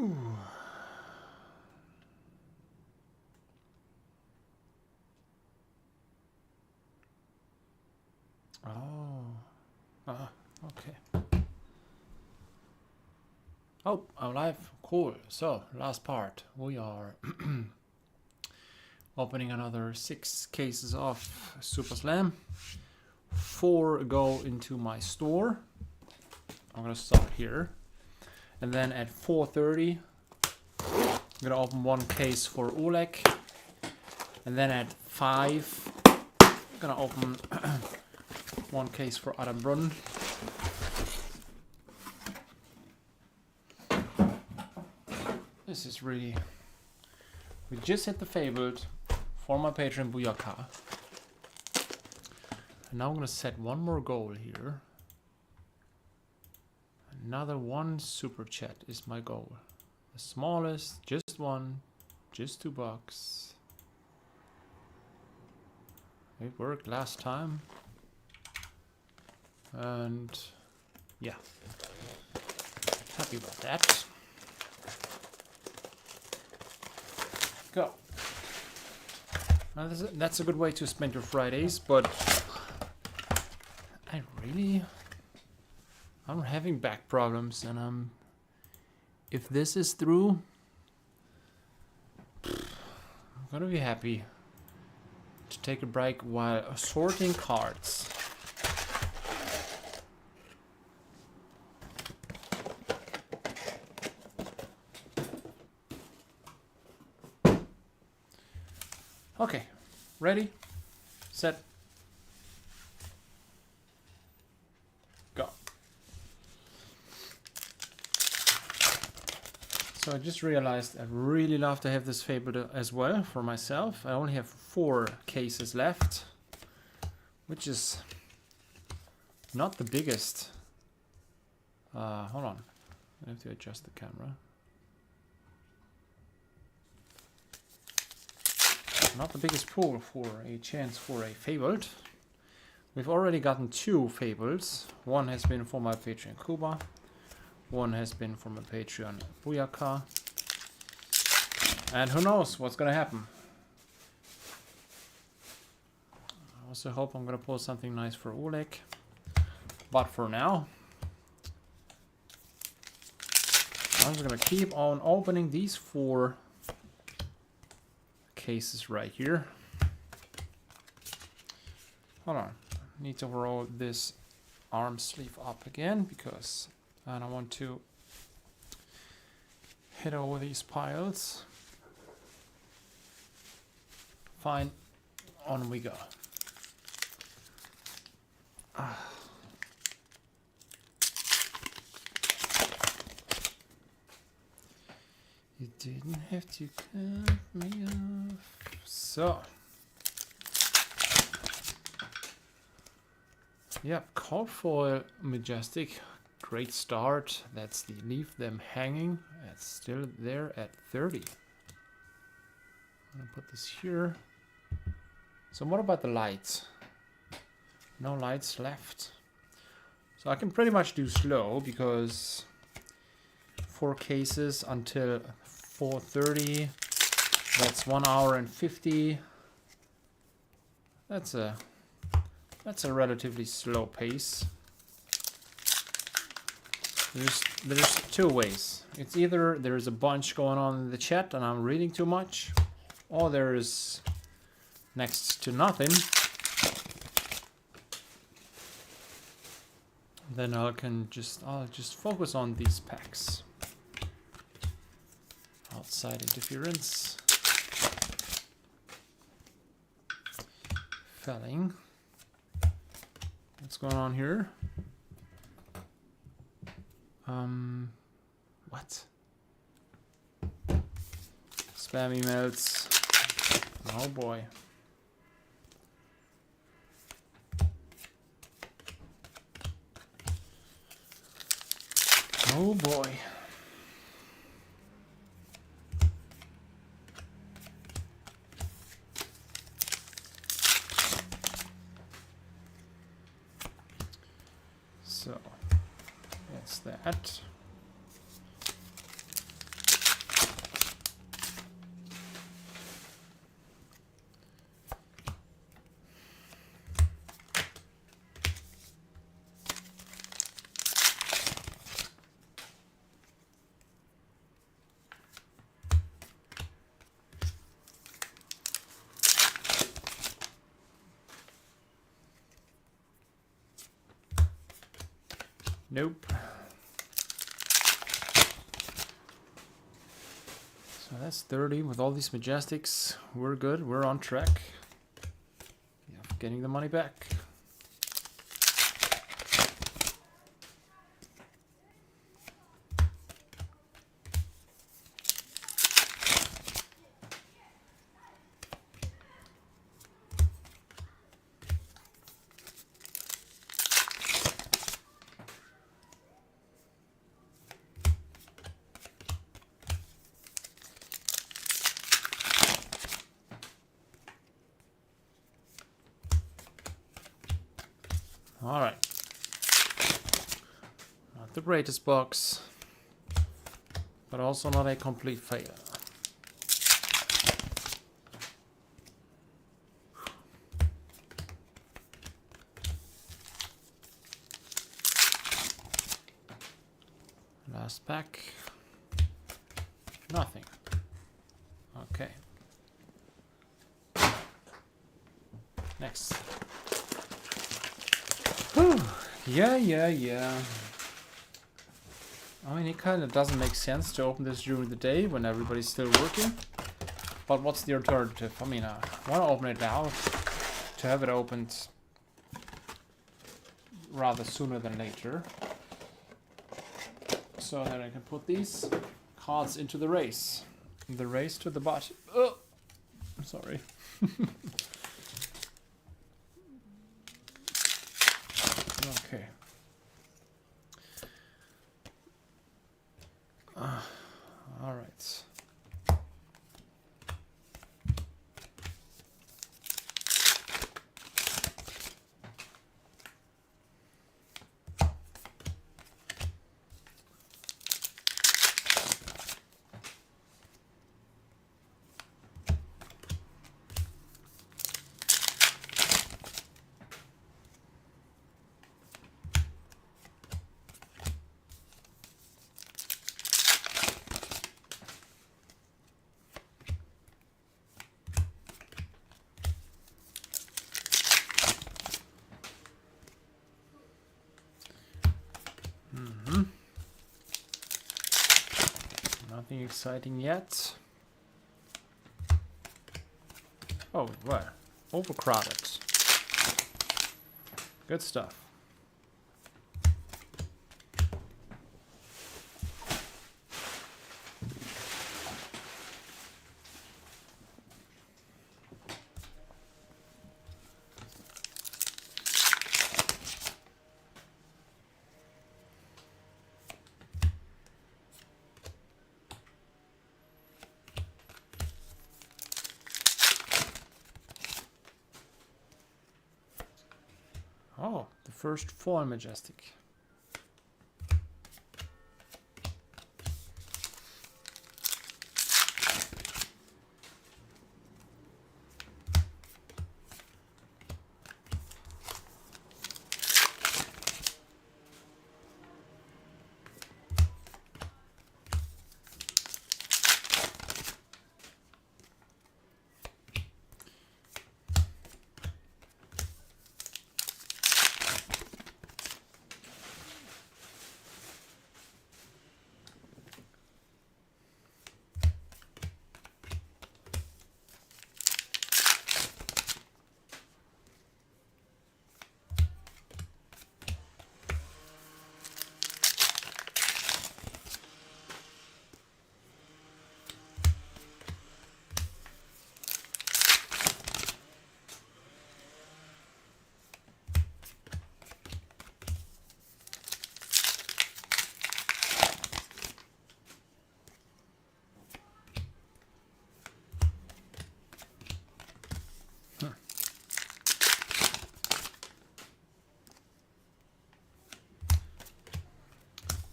Whew. Okay. Oh, I'm live. Cool. So, last part. We are opening another 6 cases of Super Slam. 4 go into my store. I'm gonna start here. And then at 4:30, I'm gonna open 1 case for Oleg. And then at 5, I'm gonna open 1 case for Adambrunn. This is really... We just hit the fabled for my Patreon Booyaka. And now I'm gonna set 1 more goal here. Another 1 super chat is my goal. The smallest, just 1, just $2. It worked last time. And yeah, happy about that. Go. Now that's a good way to spend your Fridays, but I'm having back problems, and if this is through, I'm gonna be happy to take a break while sorting cards. Okay, ready, set, go. So I just realized I'd really love to have this fabled as well for myself. I only have 4 cases left, which is not the biggest. Hold on, I have to adjust the camera. Not the biggest pool for a chance for a fabled. We've already gotten 2 fables. 1 has been for my Patreon Kuba. 1 has been for my Patreon Booyaka. And who knows what's gonna happen. I also hope I'm gonna pull something nice for Oleg. But for now, I'm just gonna keep on opening these 4 cases right here. Hold on, I need to roll this arm sleeve up again because I don't want to hit over these piles. Fine, on we go. You didn't have to cut me off. So, yeah, cold foil Majestic, great start. That's the leave them hanging. It's still there at 30. I'm gonna put this here. So what about the lights? No lights left. So I can pretty much do slow because 4 cases until 4:30. That's 1 hour and 50. That's a relatively slow pace. There's 2 ways. It's either there's a bunch going on in the chat and I'm reading too much, or there's next to nothing. Then I'll just focus on these packs. Outside interference. Felling. What's going on here? What? Spam emails. Oh boy. Oh boy. So that's that. Nope. So that's 30 with all these Majestics. We're good. We're on track. Yeah, getting the money back. Alright. Not the greatest box, but also not a complete failure. Last pack. Nothing. Okay. Next. Whew. Yeah. I mean, it kind of doesn't make sense to open this during the day when everybody's still working. But what's the alternative? I mean, I want to open it now to have it opened rather sooner than later. So that I can put these cards into the race. The race to the bottom. Oh, I'm sorry. Okay. All right. Nothing exciting yet. Oh, what? Overcrowded. Good stuff. Oh, the first foil Majestic.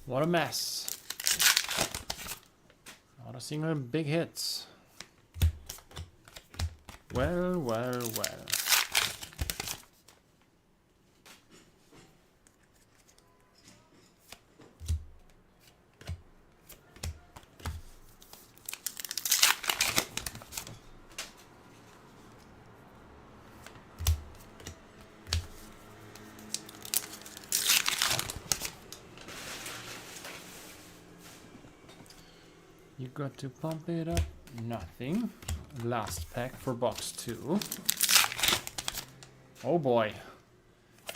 What a mess. Not a single big hit. Well. got to pump it up. Nothing. Last pack for box 2. Oh boy.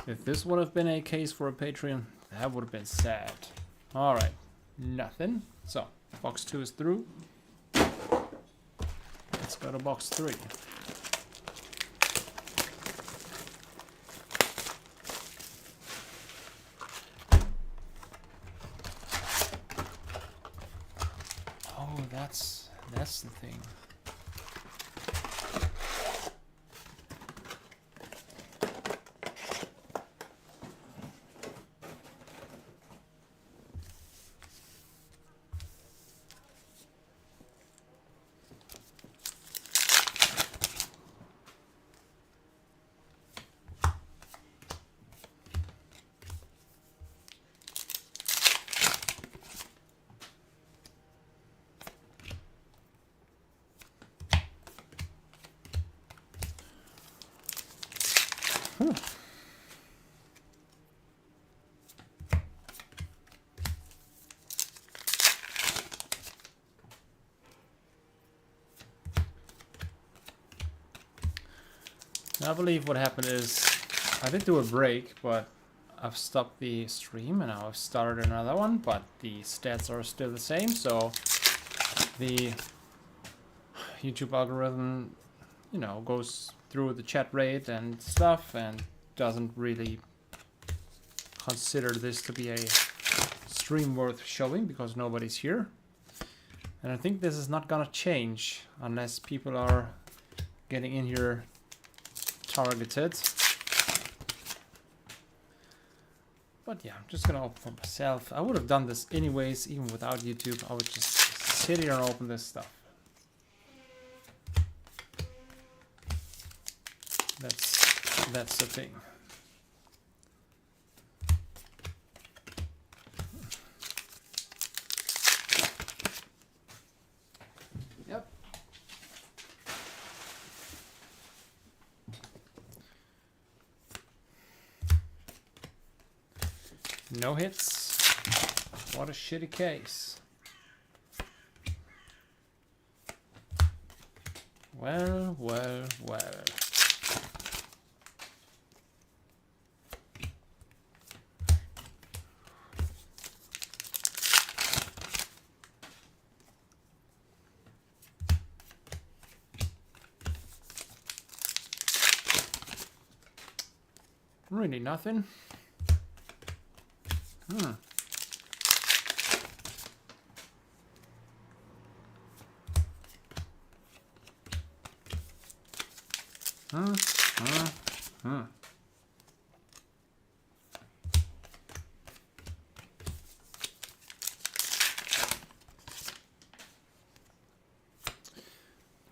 If this would have been a case for a Patreon, that would have been sad. Alright. Nothing. So, box 2 is through. Let's go to box 3. Oh, that's the thing. I believe what happened is I did do a break, but I've stopped the stream and now I've started another one, but the stats are still the same, so the YouTube algorithm, you know, goes through the chat rate and stuff and doesn't really consider this to be a stream worth showing because nobody's here. And I think this is not gonna change unless people are getting in here targeted. But yeah, I'm just gonna open for myself. I would have done this anyways, even without YouTube. I would just sit here and open this stuff. That's the thing. Yep. No hits. What a shitty case. Well, well, well. Really nothing. Hmm.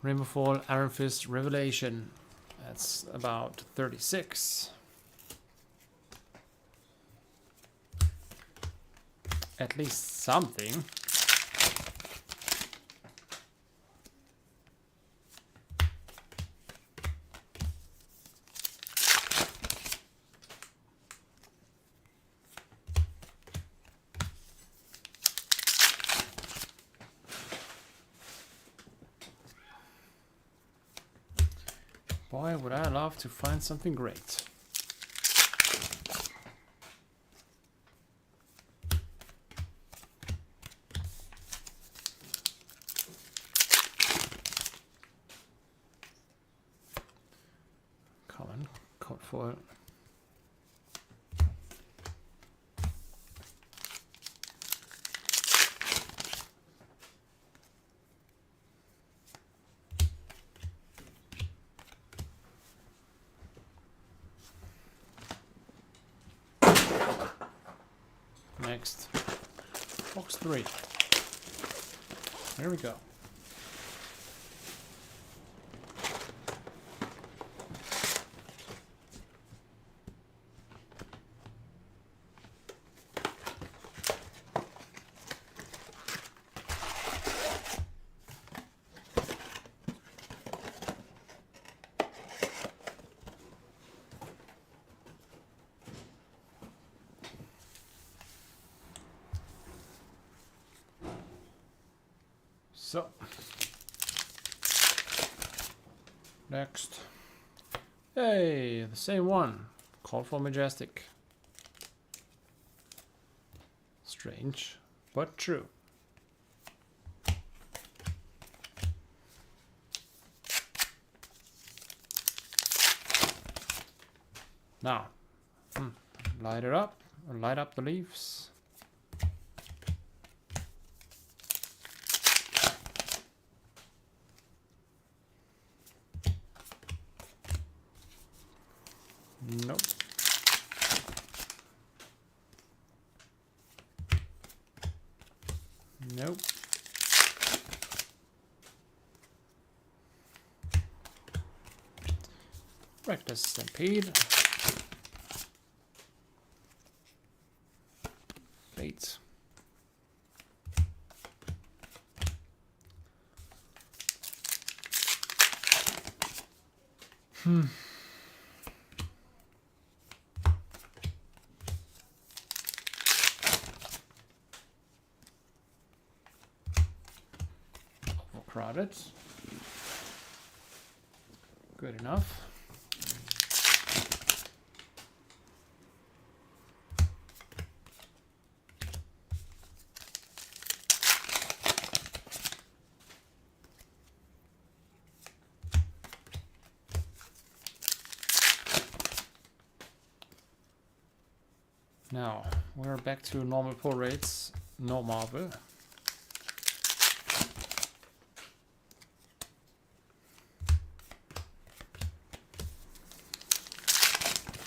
Rainbow Fall, Iron Fist, Revelation. That's about 36. At least something. Boy, would I love to find something great. Common, code foil. Next, box 3. There we go. So, next. Hey, the same one. Colorful Majestic. Strange, but true. Now, light it up, or light up the leaves. Nope. Nope. Reckless Stampede. Baits. Overcrowded. Good enough. Now, we're back to normal pull rates, no marble.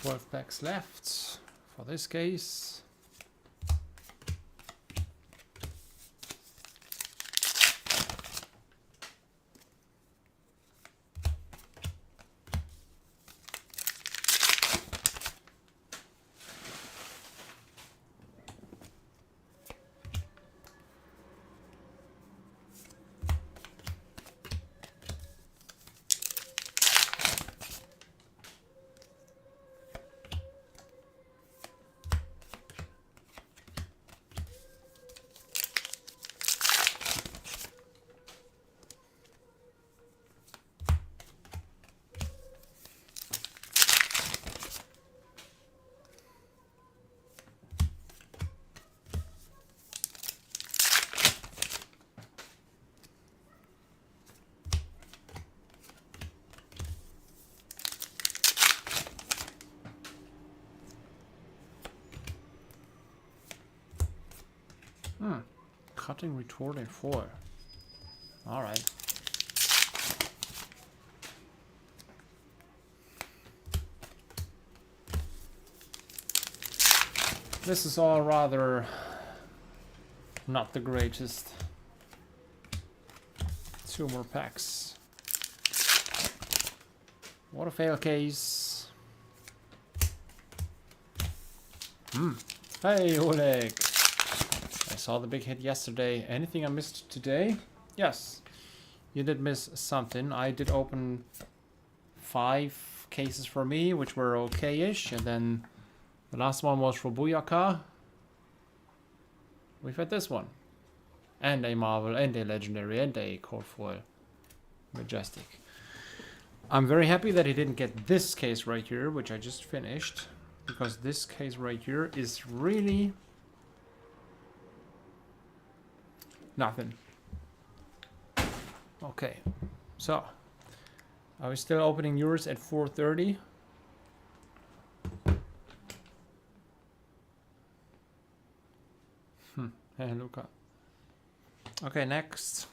$12 packs left for this case. Cutting retort in 4. Alright. This is all rather not the greatest. 2 more packs. What a fail case. Hey Oleg. I saw the big hit yesterday. Anything I missed today? Yes. You did miss something. I did open 5 cases for me, which were okay-ish, and then the last one was for Booyaka. We've had this one. And a Marvel, and a Legendary, and a Cold Foil Majestic. I'm very happy that he didn't get this case right here, which I just finished. Because this case right here is really nothing. Okay, so are we still opening yours at 4:30? Hey, Luca. Okay, next.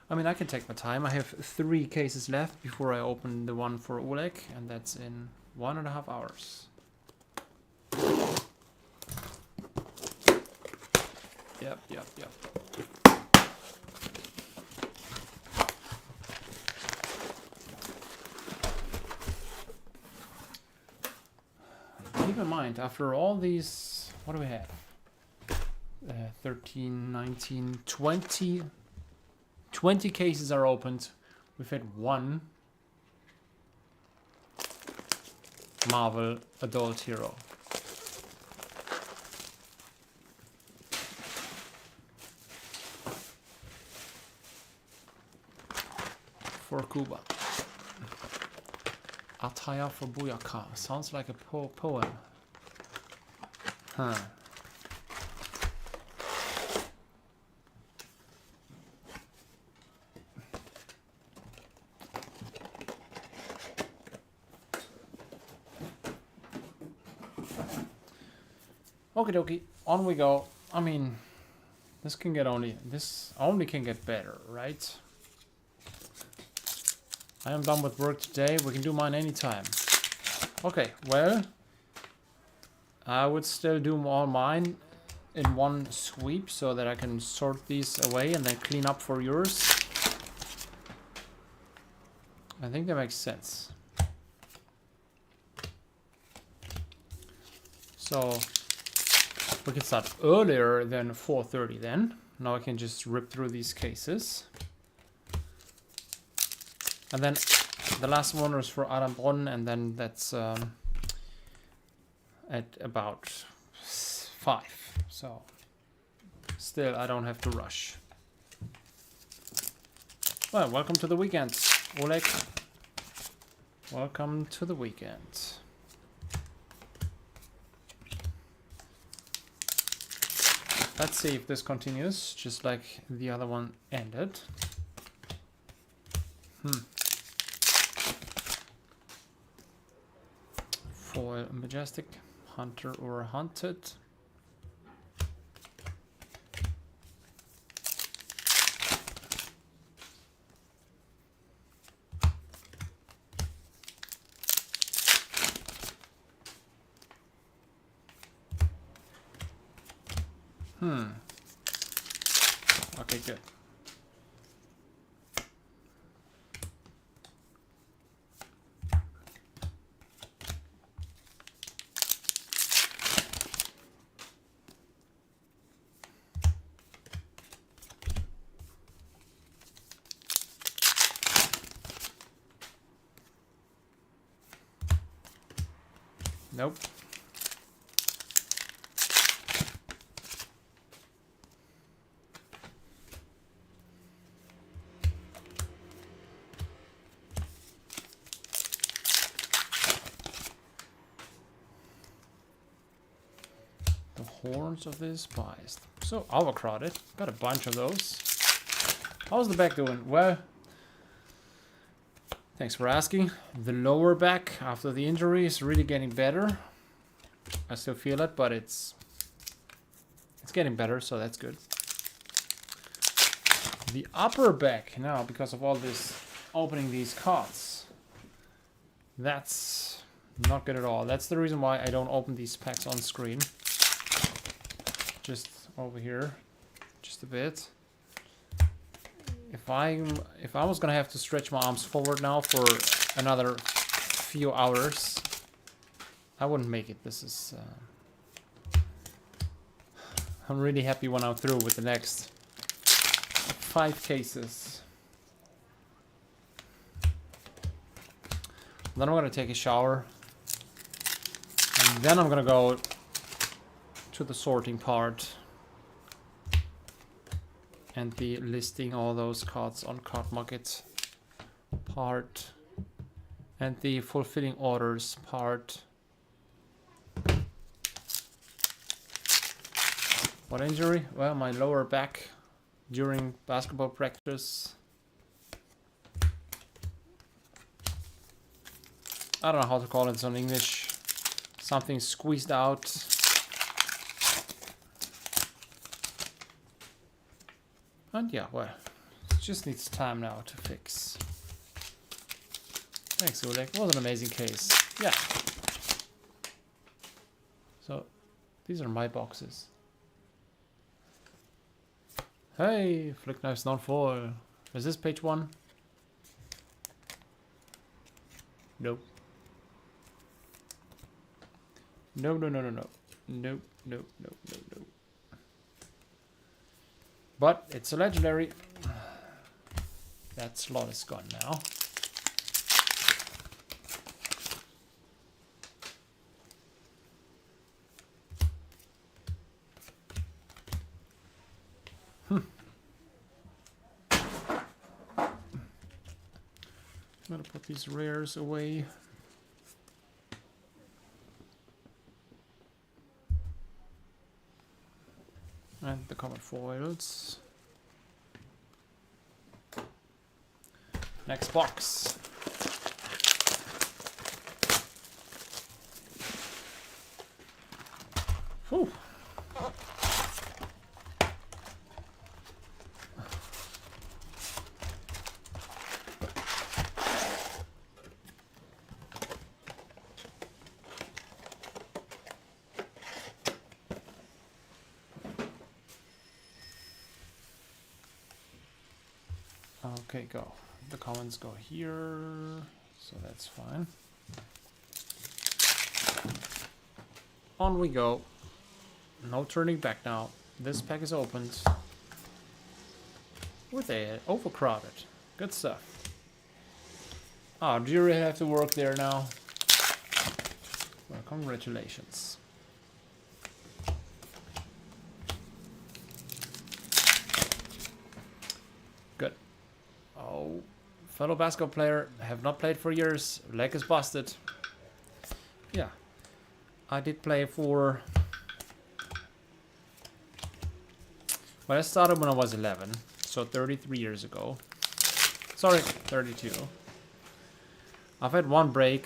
I mean, I can take my time. I have 3 cases left before I open the one for Oleg, and that's in 1.5 hours. Yep. Keep in mind, after all these, what do we have? 13, 19, 20 cases are opened. We've had 1 Marvel Adult Hero. for Cuba. Attire for Buyaka. Sounds like a poem. Huh. Okie dokie, on we go. I mean, this only can get better, right? I am done with work today. We can do mine anytime. Okay, well, I would still do all mine in one sweep so that I can sort these away and then clean up for yours. I think that makes sense. So we can start earlier than 4:30 then. Now I can just rip through these cases. And then the last one is for Adambronn, and then that's at about 5. So still I don't have to rush. Well, welcome to the weekend, Oleg. Welcome to the weekend. Let's see if this continues, just like the other one ended. Foil, majestic, hunter or hunted. Okay, good. Nope. The horns of this biased. So overcrowded. Got a bunch of those. How's the back doing? Well, thanks for asking. The lower back after the injury is really getting better. I still feel it, but it's getting better, so that's good. The upper back now, because of all this opening these cards, that's not good at all. That's the reason why I don't open these packs on screen. Just over here, just a bit. If I was gonna have to stretch my arms forward now for another few hours, I wouldn't make it. This is I'm really happy when I'm through with the next 5 cases. Then I'm gonna take a shower, and then I'm gonna go to the sorting part and the listing all those cards on card market part and the fulfilling orders part. What injury? Well, my lower back during basketball practice. I don't know how to call it in English. Something squeezed out. And yeah, well, it just needs time now to fix. Thanks, Oleg. It was an amazing case. Yeah. So, these are my boxes. Hey, Flick Knife's non-foil. Is this page 1? Nope. No. Nope. But it's a legendary. That slot is gone now. I'm gonna put these rares away. And the common foils. Next box. Whew. Okay, go. The commons go here, so that's fine. On we go. No turning back now. This pack is opened. With a overcrowded. Good stuff. Oh, do you really have to work there now? Well, congratulations. Good. Oh, fellow basketball player, have not played for years. Leg is busted. Yeah. I did play for... Well, I started when I was 11, so 33 years ago. Sorry, 32. I've had one break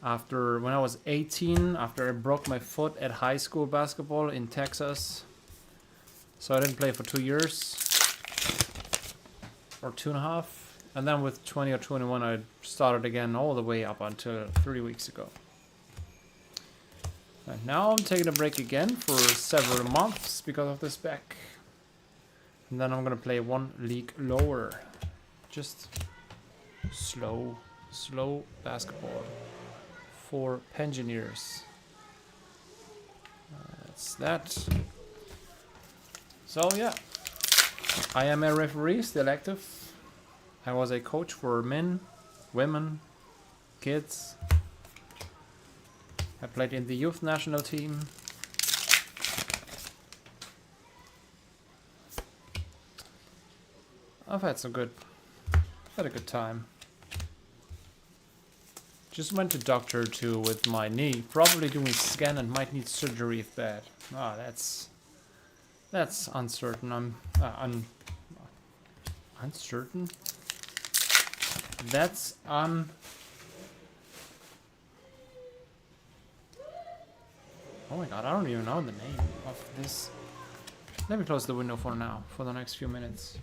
after when I was 18, after I broke my foot at high school basketball in Texas. So I didn't play for 2 years, or 2.5. And then with 20 or 21, I started again all the way up until 3 weeks ago. And now I'm taking a break again for several months because of this back. And then I'm gonna play one league lower. Just slow basketball for pensioners. That's that. So yeah, I am a referee, still active. I was a coach for men, women, kids. I played in the youth national team. I've had a good time. Just went to doctor too with my knee. Probably doing scan and might need surgery if bad. Ah, that's uncertain. I'm uncertain. That's Oh my god, I don't even know the name of this. Let me close the window for now, for the next few minutes.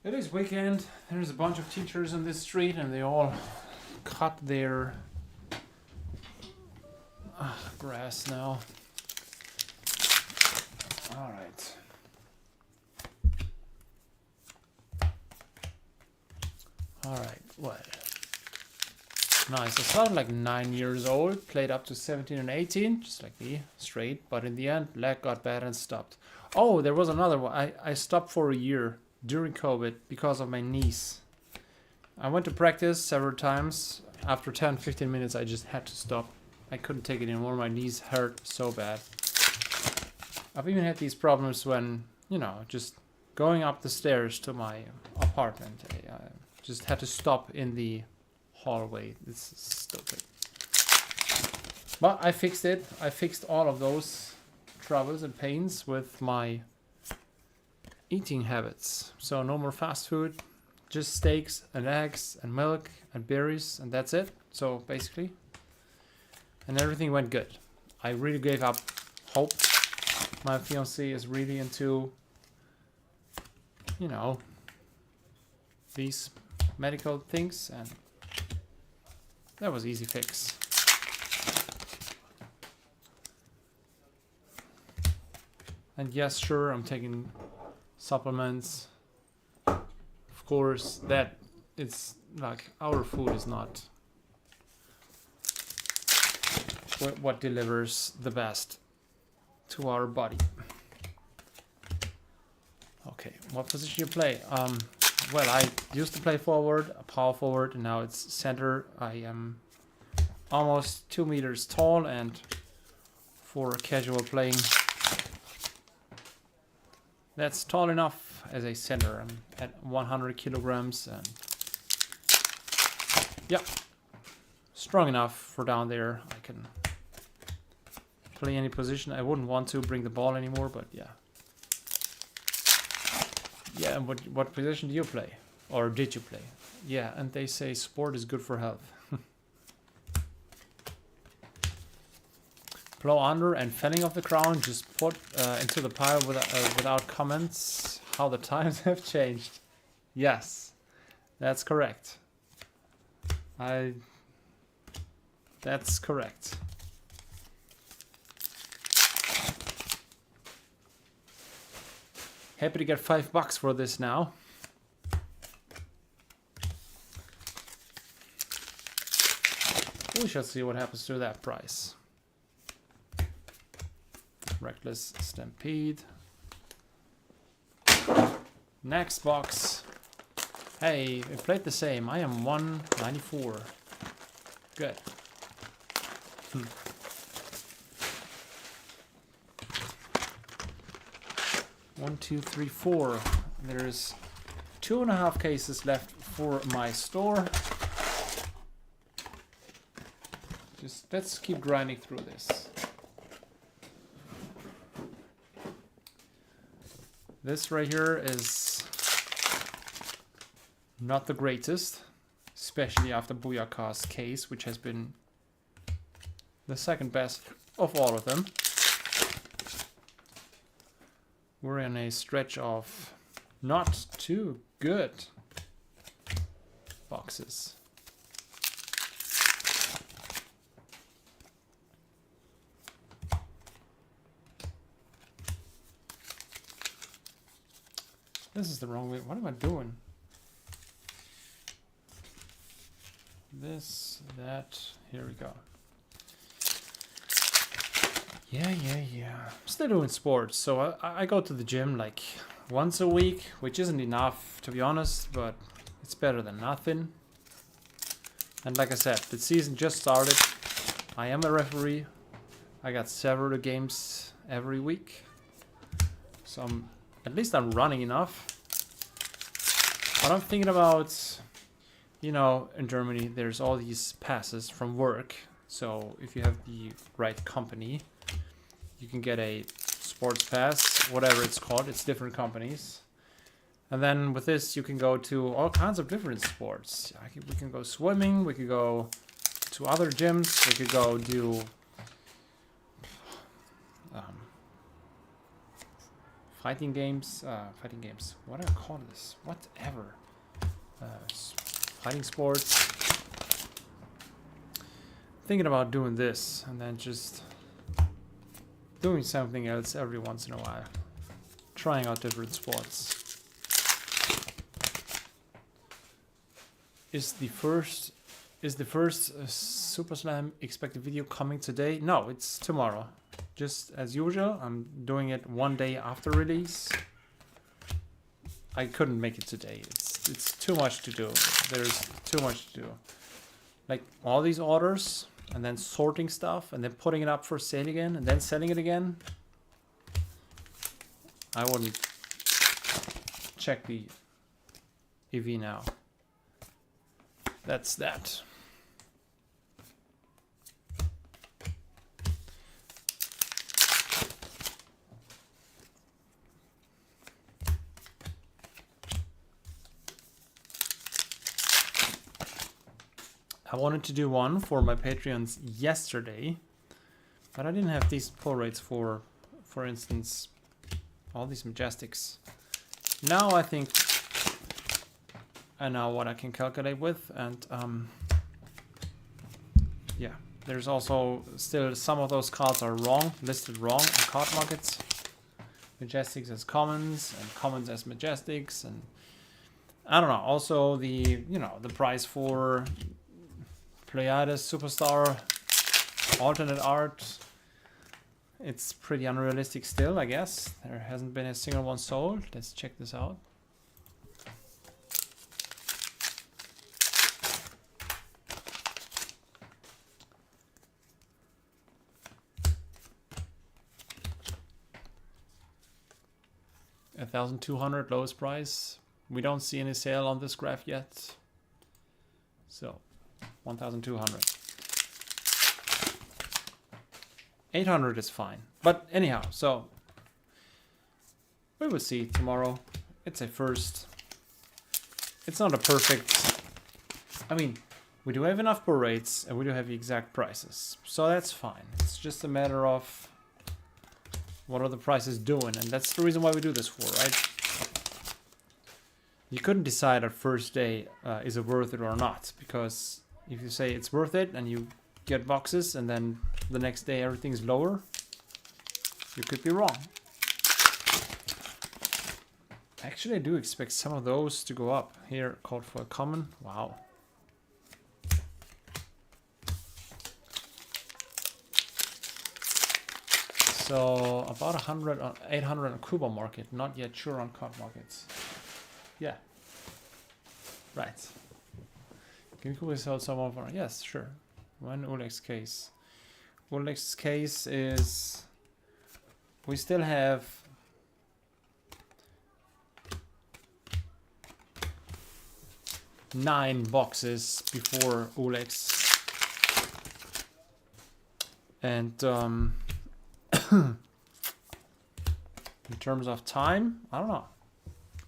It is weekend. There's a bunch of teachers on this street and they all cut their grass now. Alright. Alright, well. Nice. I started like 9 years old, played up to 17 and 18, just like me, straight. But in the end, leg got bad and stopped. Oh, there was another one. I stopped for a year during COVID because of my knees. I went to practice several times. After 10-15 minutes, I just had to stop. I couldn't take it anymore. My knees hurt so bad. I've even had these problems when, you know, just going up the stairs to my apartment. I just had to stop in the hallway. It's stupid. But I fixed it. I fixed all of those troubles and pains with my eating habits. So no more fast food, just steaks and eggs and milk and berries, and that's it. So basically, and everything went good. I really gave up hope. My fiancée is really into, you know, these medical things, and that was easy fix. And yes, sure, I'm taking supplements. Of course, that it's like our food is not what delivers the best to our body. Okay, what position you play? well, I used to play forward, a power forward, and now it's center. I am almost 2 meters tall, and for casual playing, that's tall enough as a center. I'm at 100 kilograms, and yep, strong enough for down there. I can play any position. I wouldn't want to bring the ball anymore, but yeah. Yeah, and what position do you play? Or did you play? Yeah, and they say sport is good for health. Blow under and felling of the crown, just put into the pile without comments. How the times have changed. Yes, that's correct. That's correct. Happy to get $5 for this now. We shall see what happens to that price. Reckless Stampede. Next box. Hey, we played the same. I am 194. Good. 1, 2, 3, 4. There's 2.5 cases left for my store. Just let's keep grinding through this. This right here is not the greatest, especially after Booyaka's case, which has been the second best of all of them. We're in a stretch of not too good boxes. This is the wrong way. What am I doing? This, that, here we go. Yeah. I'm still doing sports, so I go to the gym like once a week, which isn't enough to be honest, but it's better than nothing. And like I said, the season just started. I am a referee. I got several games every week, so at least I'm running enough. But I'm thinking about, you know, in Germany there's all these passes from work, so if you have the right company, you can get a sports pass, whatever it's called. It's different companies. And then with this, you can go to all kinds of different sports. We can go swimming. We could go to other gyms. We could go do fighting games. What do I call this? Whatever. Fighting sports. Thinking about doing this and then just doing something else every once in a while, trying out different sports. Is the first Super Slam expected video coming today? No, it's tomorrow. Just as usual, I'm doing it one day after release. I couldn't make it today. It's too much to do. There's too much to do. Like all these orders, and then sorting stuff, and then putting it up for sale again, and then selling it again. I wouldn't check the EV now. That's that. I wanted to do one for my Patreons yesterday, but I didn't have decent pull rates for instance, all these Majestics. Now I think I know what I can calculate with, and yeah, there's also still some of those cards are wrong, listed wrong on card markets. Majestics as commons and commons as Majestics, and I don't know. Also the the price for Pleiades Superstar alternate art, it's pretty unrealistic still, I guess. There hasn't been a single one sold. Let's check this out. 1,200 lowest price. We don't see any sale on this graph yet. So 1,200. 800 is fine. But anyhow, so we will see tomorrow. It's a first. It's not a perfect. I mean, we do have enough per rates and we do have the exact prices. So that's fine. It's just a matter of what are the prices doing, and that's the reason why we do this for, right? You couldn't decide at first day, is it worth it or not? Because if you say it's worth it and you get boxes and then the next day everything's lower, you could be wrong. Actually, I do expect some of those to go up. Here, called for a common. Wow. So about 100 on 800 on Kuba market, not yet sure on COD markets. Yeah. Right. Can you quickly sell someone for? Yes, sure. When Oleg's case. Oleg's case is we still have nine boxes before Oleg's. And in terms of time, I don't know.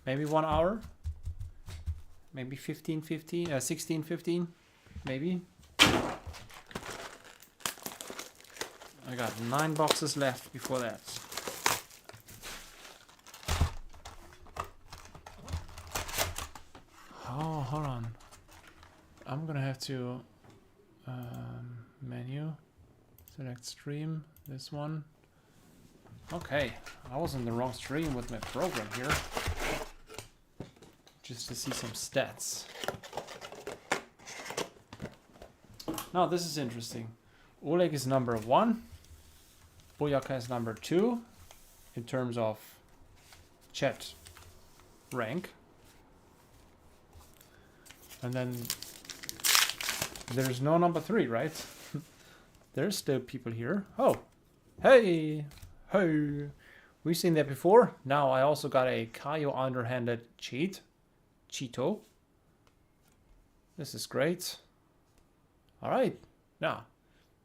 Maybe 1 hour. Maybe 16, 15, maybe. I got 9 boxes left before that. Oh, hold on. I'm gonna have to menu, select stream, this one. Okay, I was in the wrong stream with my program here. Just to see some stats. Now this is interesting. Oleg is number 1. Boyaka is number 2 in terms of chat rank. And then there's no number 3, right? There's still people here. Oh, hey, hey. We've seen that before. Now I also got a Kayo Underhanded Cheat. Cheeto. This is great. All right. Now,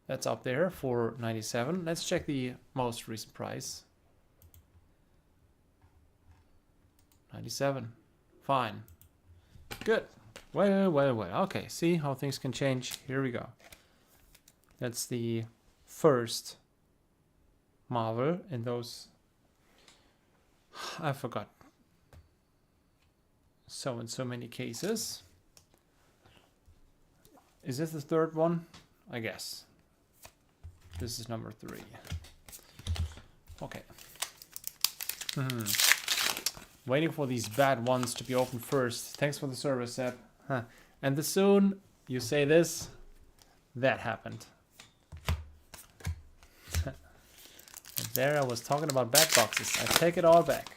that's up there for 97. Let's check the most recent price. 97. Fine. Good. Well, well, well. Okay, see how things can change. Here we go. That's the first Marvel in those. I forgot. So in so many cases. Is this the third one? I guess. This is number 3. Okay. Waiting for these bad ones to be opened first. Thanks for the service, Seb. Huh. And the soon you say this, that happened. And there I was talking about bad boxes. I take it all back.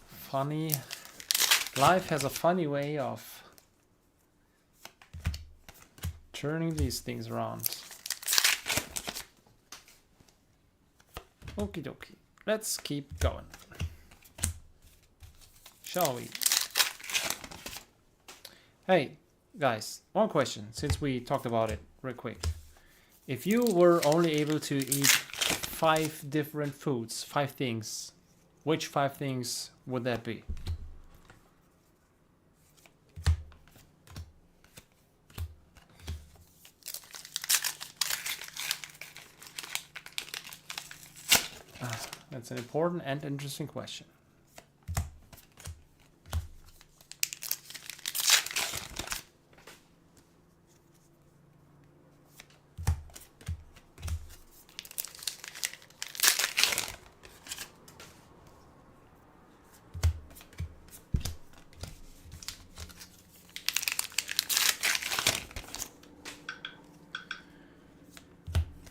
Funny. Life has a funny way of turning these things around. Okie dokie. Let's keep going. Shall we? Hey, guys, one question since we talked about it real quick. If you were only able to eat 5 different foods, 5 things, which 5 things would that be? That's an important and interesting question.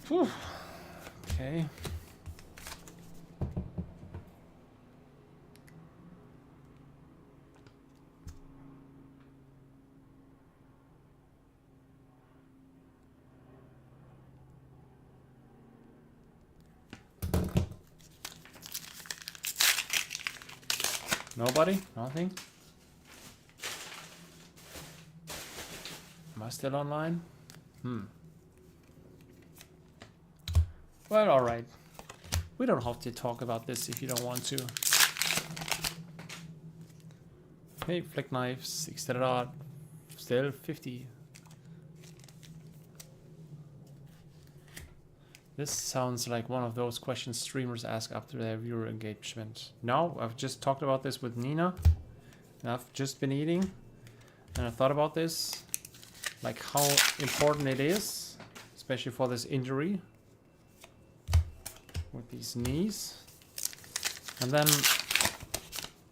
Whew. Okay. Nobody? Nothing? Am I still online? Well, alright. We don't have to talk about this if you don't want to. Okay, flick knives, extended art, still 50. This sounds like one of those questions streamers ask after their viewer engagement. No, I've just talked about this with Nina. And I've just been eating. And I thought about this. Like how important it is. Especially for this injury. With these knees. And then...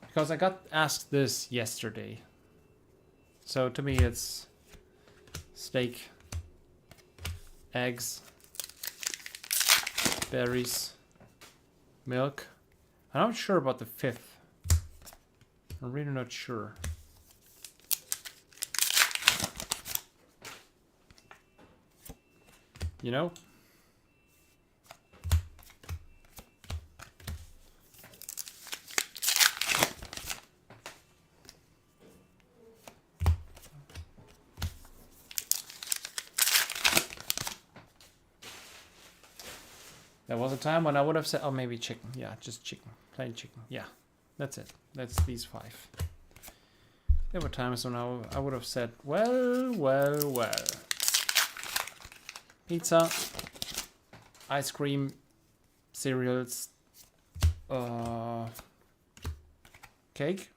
because I got asked this yesterday. So to me it's... steak. Eggs. Berries, milk. I'm not sure about the fifth. I'm really not sure. You know? There was a time when I would have said, oh, maybe chicken. Yeah, just chicken. Plain chicken. Yeah, that's it. That's these 5. There were times when I would have said, well. Pizza, ice cream, cereals, cake,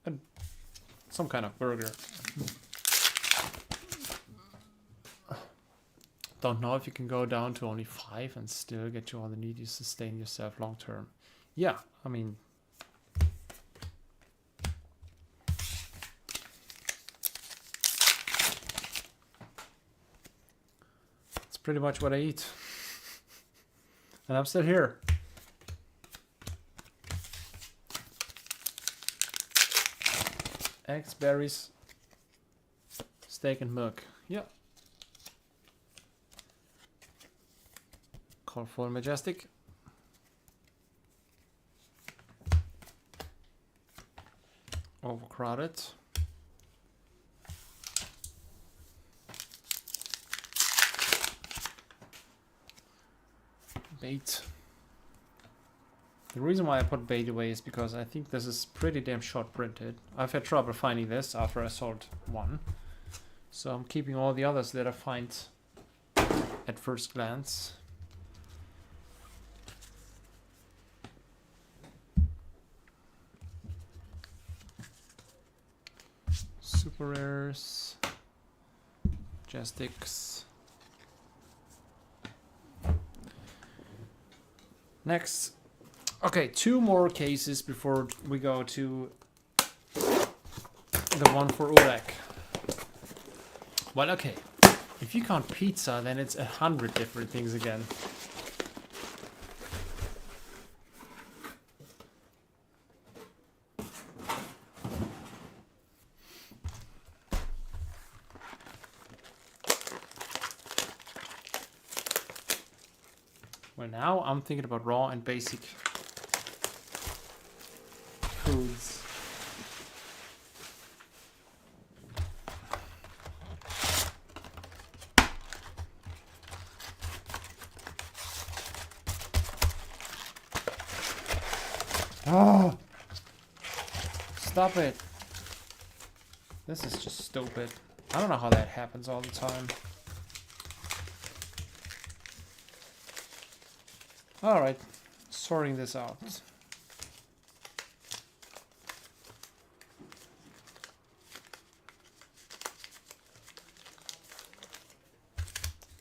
and some kind of burger. Don't know if you can go down to only 5 and still get you all the need to sustain yourself long term. Yeah, I mean... it's pretty much what I eat. And I'm still here. Eggs, berries, steak and milk. Yeah. Colorful and majestic. Overcrowded. Bait. The reason why I put bait away is because I think this is pretty damn short printed. I've had trouble finding this after I sold one. So I'm keeping all the others that I find at first glance. Super rares, Majestics. Next, okay, 2 more cases before we go to the one for Ulek. Well, okay, if you count pizza, then it's 100 different things again. Well, now I'm thinking about raw and basic foods. Oh! Stop it. This is just stupid. I don't know how that happens all the time. Alright, sorting this out.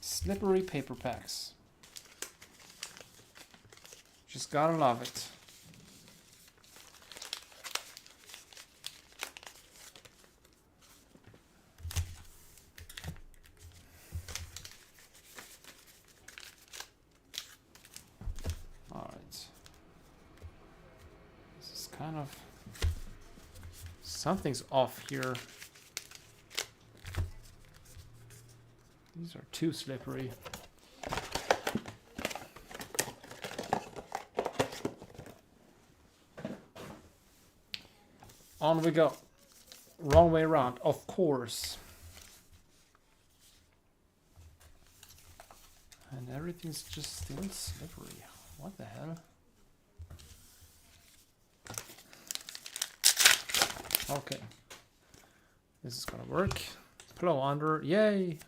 Slippery paper packs. Just gotta love it. Kind of something's off here. These are too slippery. On we go. Wrong way around, of course. And everything's just still slippery. What the hell? Okay. This is gonna work. Flow under. Yay!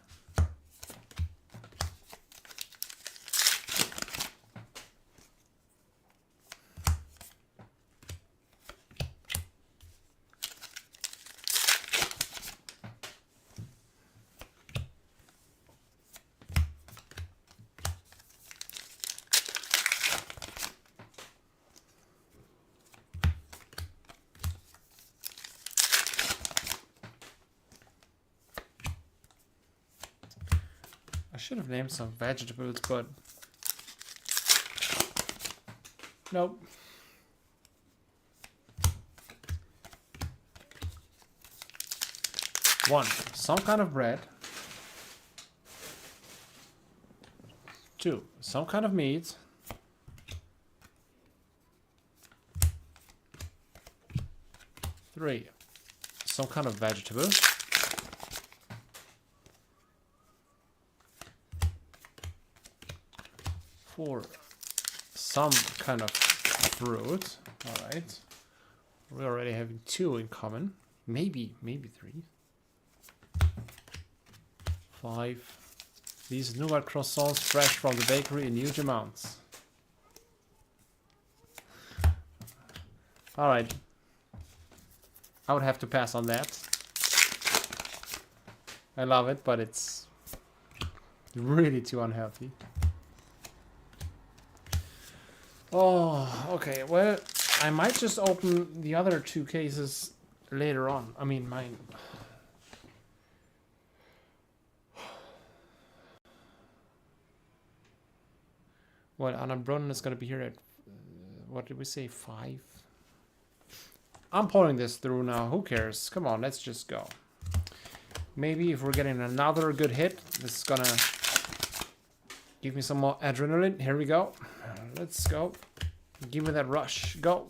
I should have named some vegetables, but nope. One, some kind of bread. Two, some kind of meat. Three, some kind of vegetable. 4, some kind of fruit. All right. We're already having 2 in common. Maybe 3. 5. These nougat croissants fresh from the bakery in huge amounts. All right. I would have to pass on that. I love it, but it's really too unhealthy. Oh, okay. Well, I might just open the other 2 cases later on. I mean, mine. Well, Anna Brunn is going to be here at, what did we say, 5? I'm pulling this through now. Who cares? Come on, let's just go. Maybe if we're getting another good hit, this is going to give me some more adrenaline. Here we go. Let's go. Give me that rush. Go.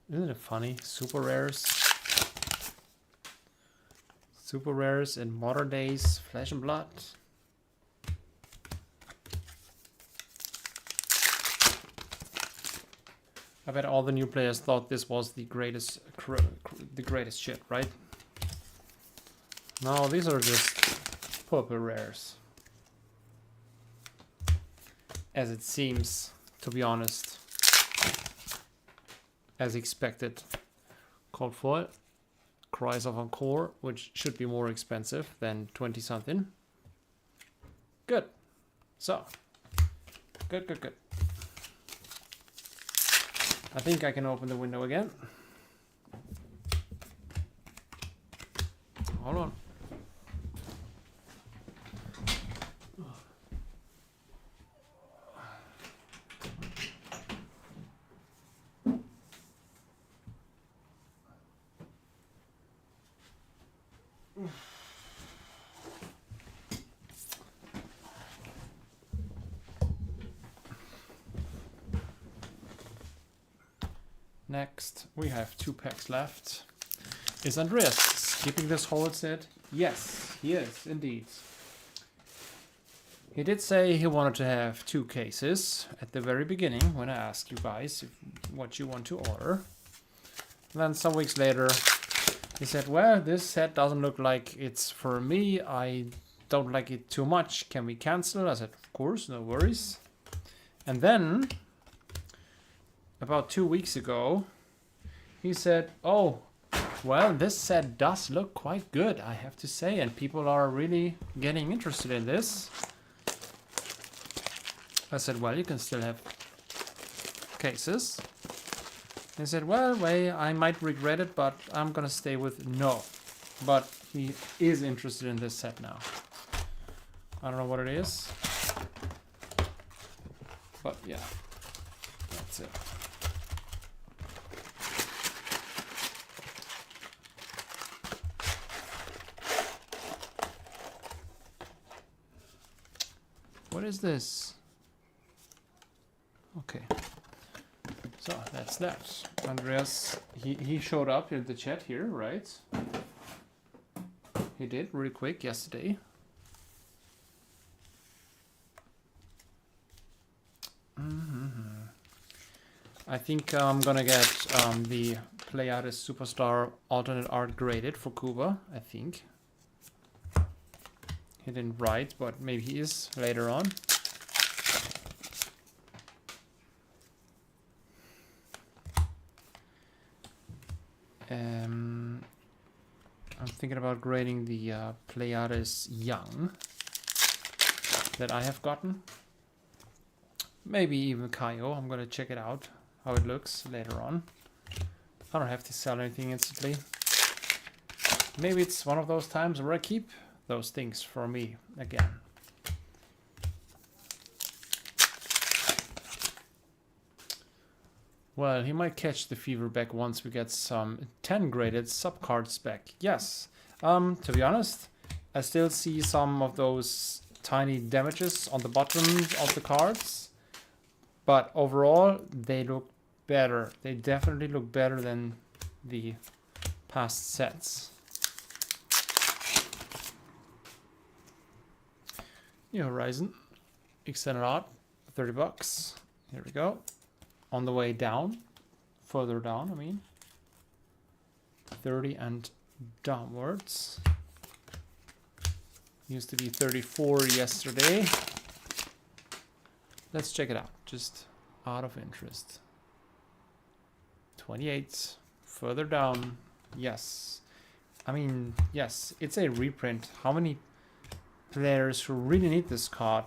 Isn't it funny? Super rares. Super rares in modern days. Flesh and blood. I bet all the new players thought this was the greatest shit, right? No, these are just purple rares. As it seems, to be honest. As expected. Cold foil. Cries of Encore, which should be more expensive than 20 something. Good. So. Good. I think I can open the window again. Hold on. Next, we have 2 packs left. Is Andreas skipping this whole set? Yes, he is, indeed. He did say he wanted to have 2 cases at the very beginning when I asked you guys what you want to order. And then some weeks later, he said, well, this set doesn't look like it's for me. I don't like it too much. Can we cancel? I said, of course, no worries. And then about 2 weeks ago, he said, oh, well, this set does look quite good, I have to say, and people are really getting interested in this. I said, well, you can still have cases. He said, well, wait, I might regret it, but I'm gonna stay with no. but he is interested in this set now. I don't know what it is, but yeah, that's it. What is this? Okay. So that's that. Andreas, he showed up in the chat here, right? He did really quick yesterday. I think I'm gonna get the Playartist Superstar alternate art graded for Kuba, I think. He didn't write, but maybe he is later on. I'm thinking about grading the Playartist Young that I have gotten. Maybe even Kayo. I'm gonna check it out, how it looks later on. I don't have to sell anything instantly. Maybe it's one of those times where I keep those things for me again. Well, he might catch the fever back once we get some 10 graded sub cards back. Yes. To be honest, I still see some of those tiny damages on the bottom of the cards, but overall they look better. They definitely look better than the past sets. New Horizon extended out, 30 bucks. Here we go. On the way down, further down, I mean. 30 and downwards. Used to be 34 yesterday. Let's check it out, just out of interest. 28, further down, yes. I mean, yes, it's a reprint. How many players who really need this card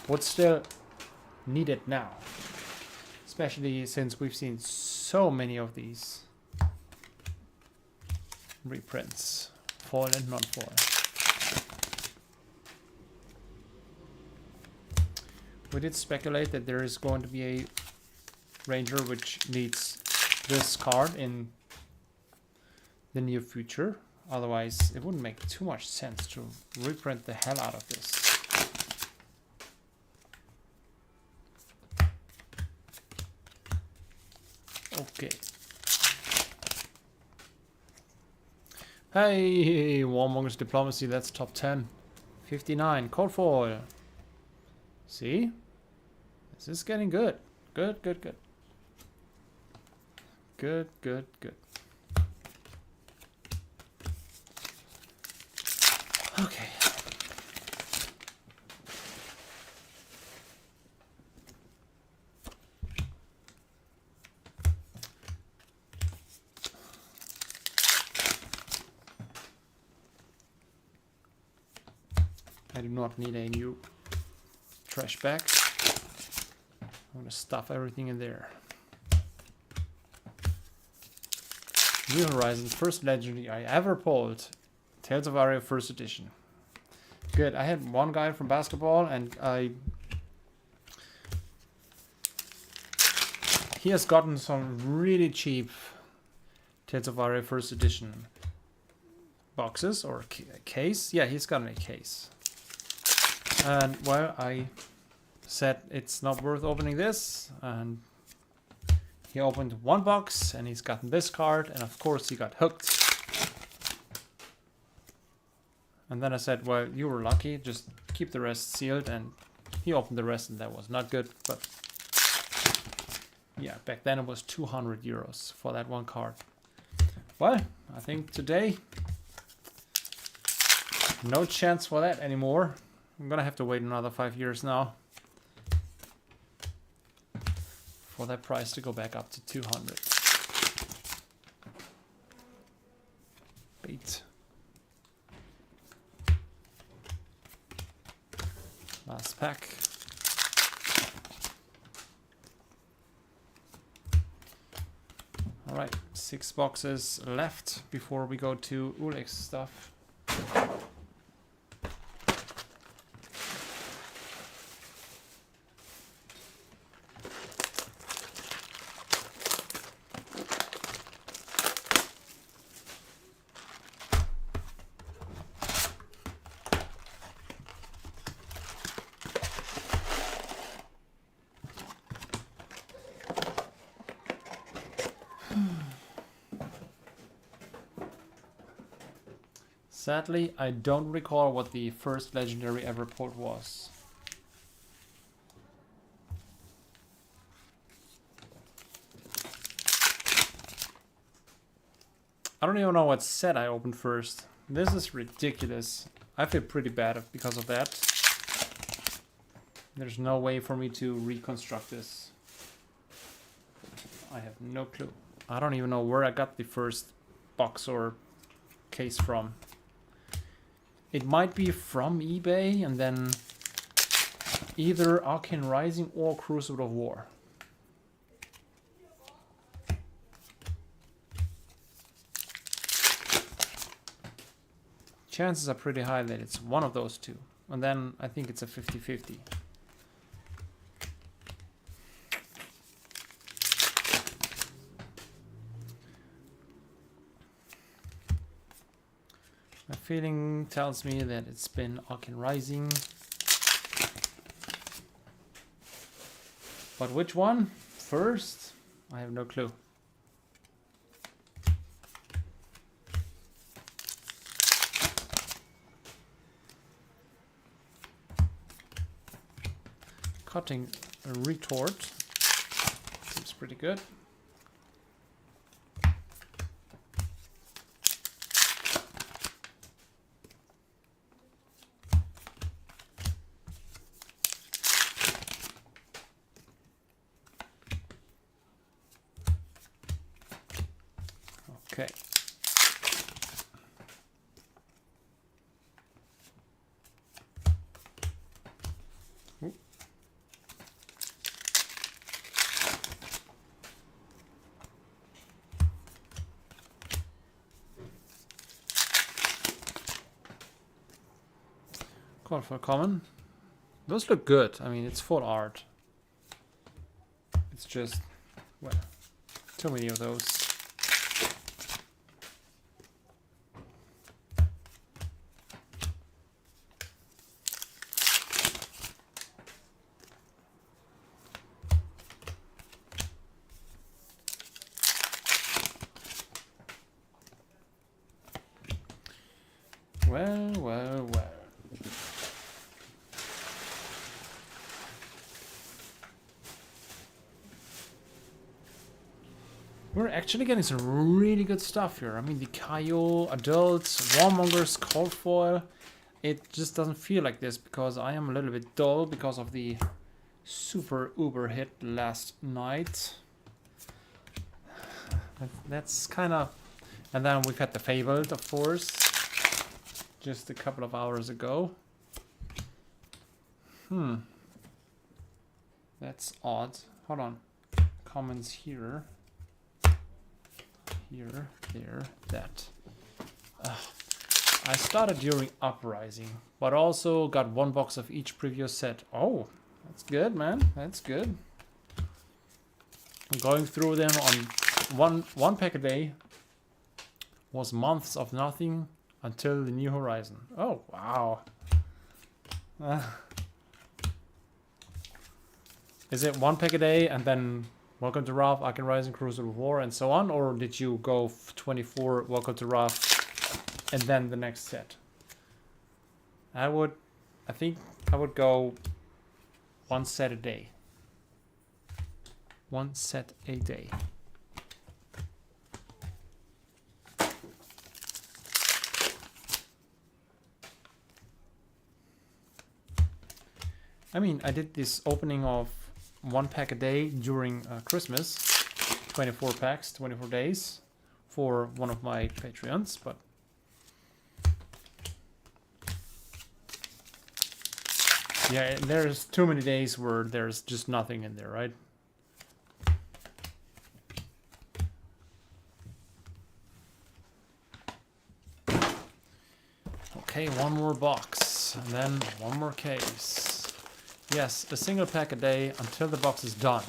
would still need it now? Especially since we've seen so many of these reprints, foil and non-foil. We did speculate that there is going to be a Ranger which needs this card in the near future. Otherwise, it wouldn't make too much sense to reprint the hell out of this. Okay. Hey, Warmonger's Diplomacy, that's top 10. 59, cold foil. See? This is getting good. Good, good, good. Good, good, good. Okay. I do not need a new trash bag. I'm gonna stuff everything in there. New Horizon, first legendary I ever pulled. Tales of Aria first edition. Good. I had one guy from basketball, and he has gotten some really cheap Tales of Aria first edition boxes or a case. Yeah, he's gotten a case. And well, I said it's not worth opening this, and he opened one box and he's gotten this card, and of course he got hooked. And then I said, well, you were lucky, just keep the rest sealed, and he opened the rest and that was not good. But yeah, back then it was 200 euros for that one card. Well, I think today, no chance for that anymore. I'm gonna have to wait another 5 years now for that price to go back up to 200. Bait. Last pack. All right, 6 boxes left before we go to Ulex stuff. Sadly, I don't recall what the first legendary ever pulled was. I don't even know what set I opened first. This is ridiculous. I feel pretty bad because of that. There's no way for me to reconstruct this. I have no clue. I don't even know where I got the first box or case from. It might be from eBay and then either Arcane Rising or Crucible of War. Chances are pretty high that it's one of those two. And then I think it's a 50-50. My feeling tells me that it's been Arcane Rising. But which one first? I have no clue. Cutting a retort. Seems pretty good. Okay. Ooh. Call for common. Those look good. I mean, it's full art. It's just, well, too many of those. Well, well, well. We're actually getting some really good stuff here. I mean, the Kayo, Adults, Warmongers, Cold Foil. It just doesn't feel like this because I am a little bit dull because of the super uber hit last night. That's kind of... And then we've had the Fabled, of course, just a couple of hours ago. That's odd. Hold on. Comments here. Here, there, that. I started during Uprising, but also got 1 box of each previous set. Oh, that's good, man. That's good. I'm going through them on one pack a day. Was months of nothing until the New Horizon. Oh, wow. Is it 1 pack a day and then Welcome to Wrath, Arcane Rising, Crucible of War, and so on? Or did you go 24, Welcome to Wrath, and then the next set? I think I would go 1 set a day. 1 set a day. I mean, I did this opening of 1 pack a day during Christmas, 24 packs, 24 days for one of my Patreons, but yeah, there's too many days where there's just nothing in there, right? Okay, one more box, and then one more case. Yes, a single pack a day until the box is done.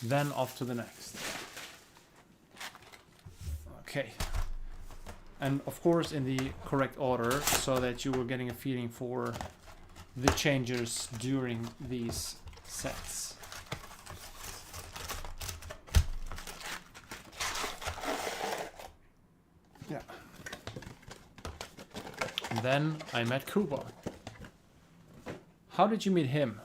Then off to the next. Okay. And of course in the correct order, so that you were getting a feeling for the changes during these sets. Yeah. And then I met Kuba. How did you meet him?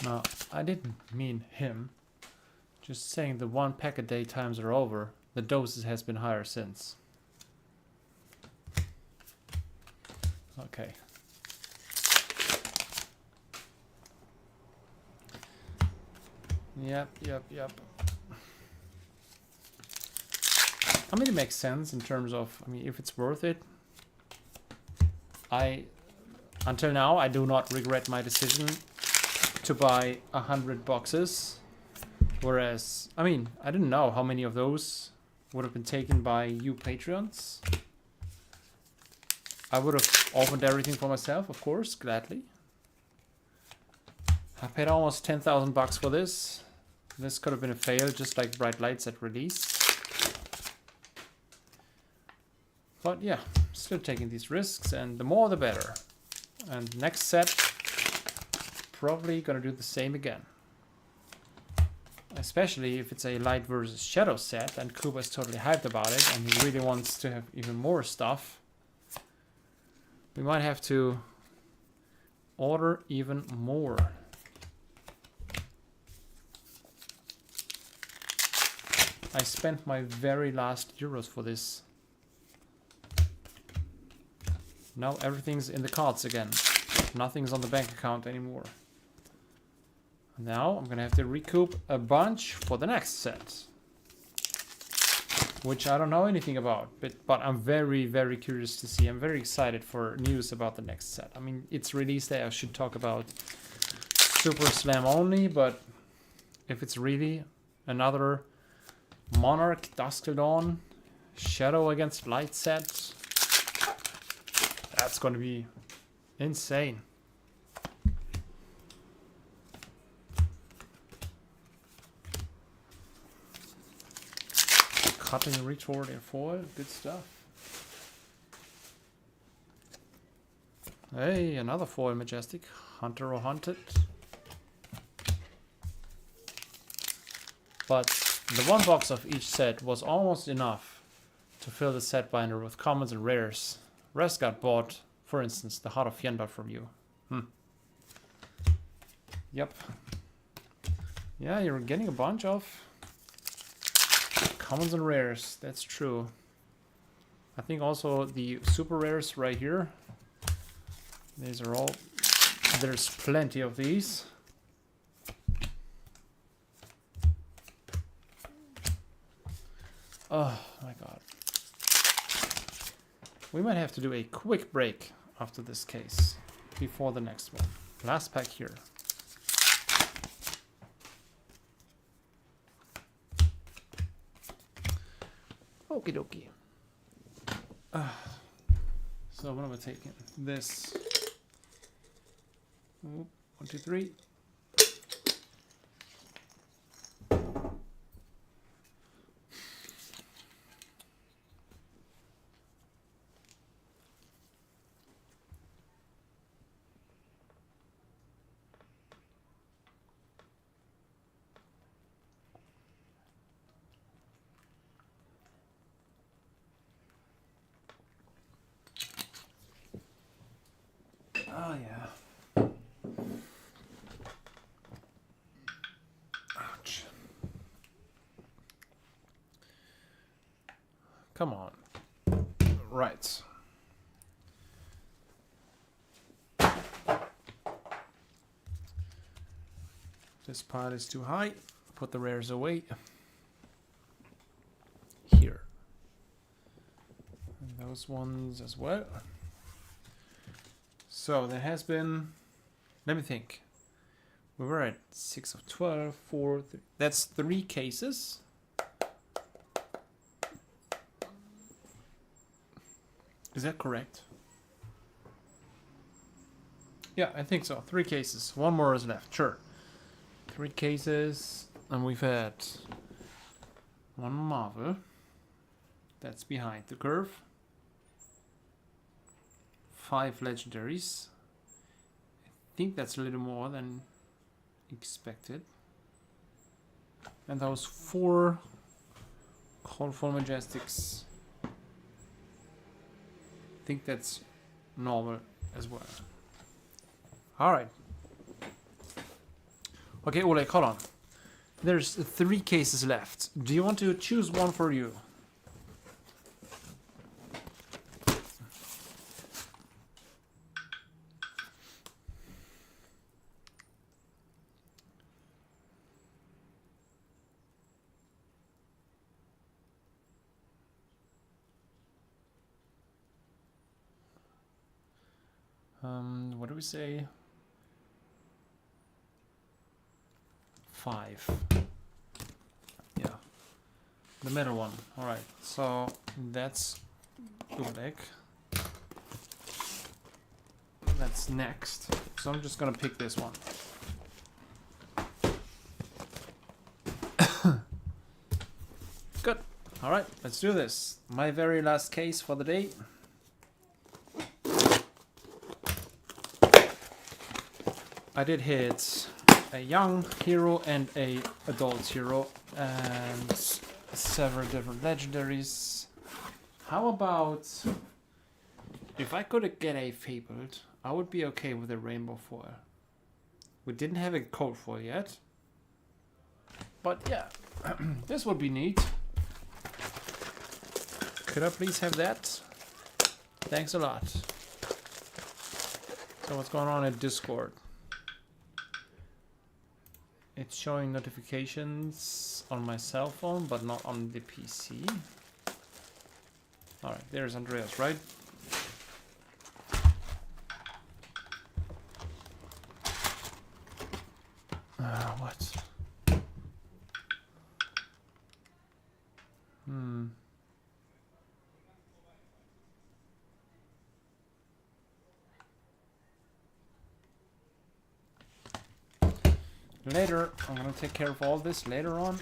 No, I didn't mean him. Just saying the one pack a day times are over. The doses has been higher since. Okay. Yep. I mean, it makes sense in terms of, I mean, if it's worth it. Until now, I do not regret my decision to buy 100 boxes. Whereas, I mean, I didn't know how many of those would have been taken by you Patreons. I would have opened everything for myself, of course, gladly. I paid almost 10,000 bucks for this. This could have been a fail, just like Bright Lights at release. But yeah, still taking these risks, and the more the better. And next set, probably gonna do the same again. Especially if it's a light versus shadow set, and Kuba is totally hyped about it, and he really wants to have even more stuff. We might have to order even more. I spent my very last euros for this. Now everything's in the cards again. Nothing's on the bank account anymore. Now I'm gonna have to recoup a bunch for the next set, which I don't know anything about, but I'm very, very curious to see. I'm very excited for news about the next set. I mean, it's release day. I should talk about Super Slam only, but if it's really another Monarch Dusk Till Dawn Shadow against Light set, that's gonna be insane. Cutting retort in foil, good stuff. Hey, another foil Majestic, Hunter or Hunted. But the one box of each set was almost enough to fill the set binder with commons and rares. Rest got bought, for instance, the Heart of Fyenbar from you. Yep. Yeah, you're getting a bunch of commons and rares, that's true. I think also the super rares right here. These are all, there's plenty of these. Oh my god. We might have to do a quick break after this case before the next one. Last pack here. Okie dokie. So what am I taking? This. Oop, 1, 2, 3. Come on. Right. This pile is too high. Put the rares away. Here. And those ones as well. So there has been... Let me think. We were at 6 of 12, 4... That's 3 cases. Is that correct? Yeah, I think so. 3 cases. 1 more is left. Sure. 3 cases. And we've had 1 Marvel. That's behind the curve. 5 legendaries. I think that's a little more than expected. And those 4 colorful majestics. I think that's normal as well. Alright. Okay, Oleg, hold on. There's 3 cases left. Do you want to choose one for you? What do we say? 5. Yeah. The middle one. Alright, so that's Oleg. That's next. So I'm just gonna pick this one. Good. Alright, let's do this. My very last case for the day. I did hit a young hero and a adult hero and several different legendaries. How about if I could get a fabled, I would be okay with a rainbow foil. We didn't have a cold foil yet, but yeah, this would be neat. Could I please have that? Thanks a lot. So what's going on in Discord? It's showing notifications on my cell phone, but not on the PC. Alright, there's Andreas, right? What? Later, I'm gonna take care of all this later on.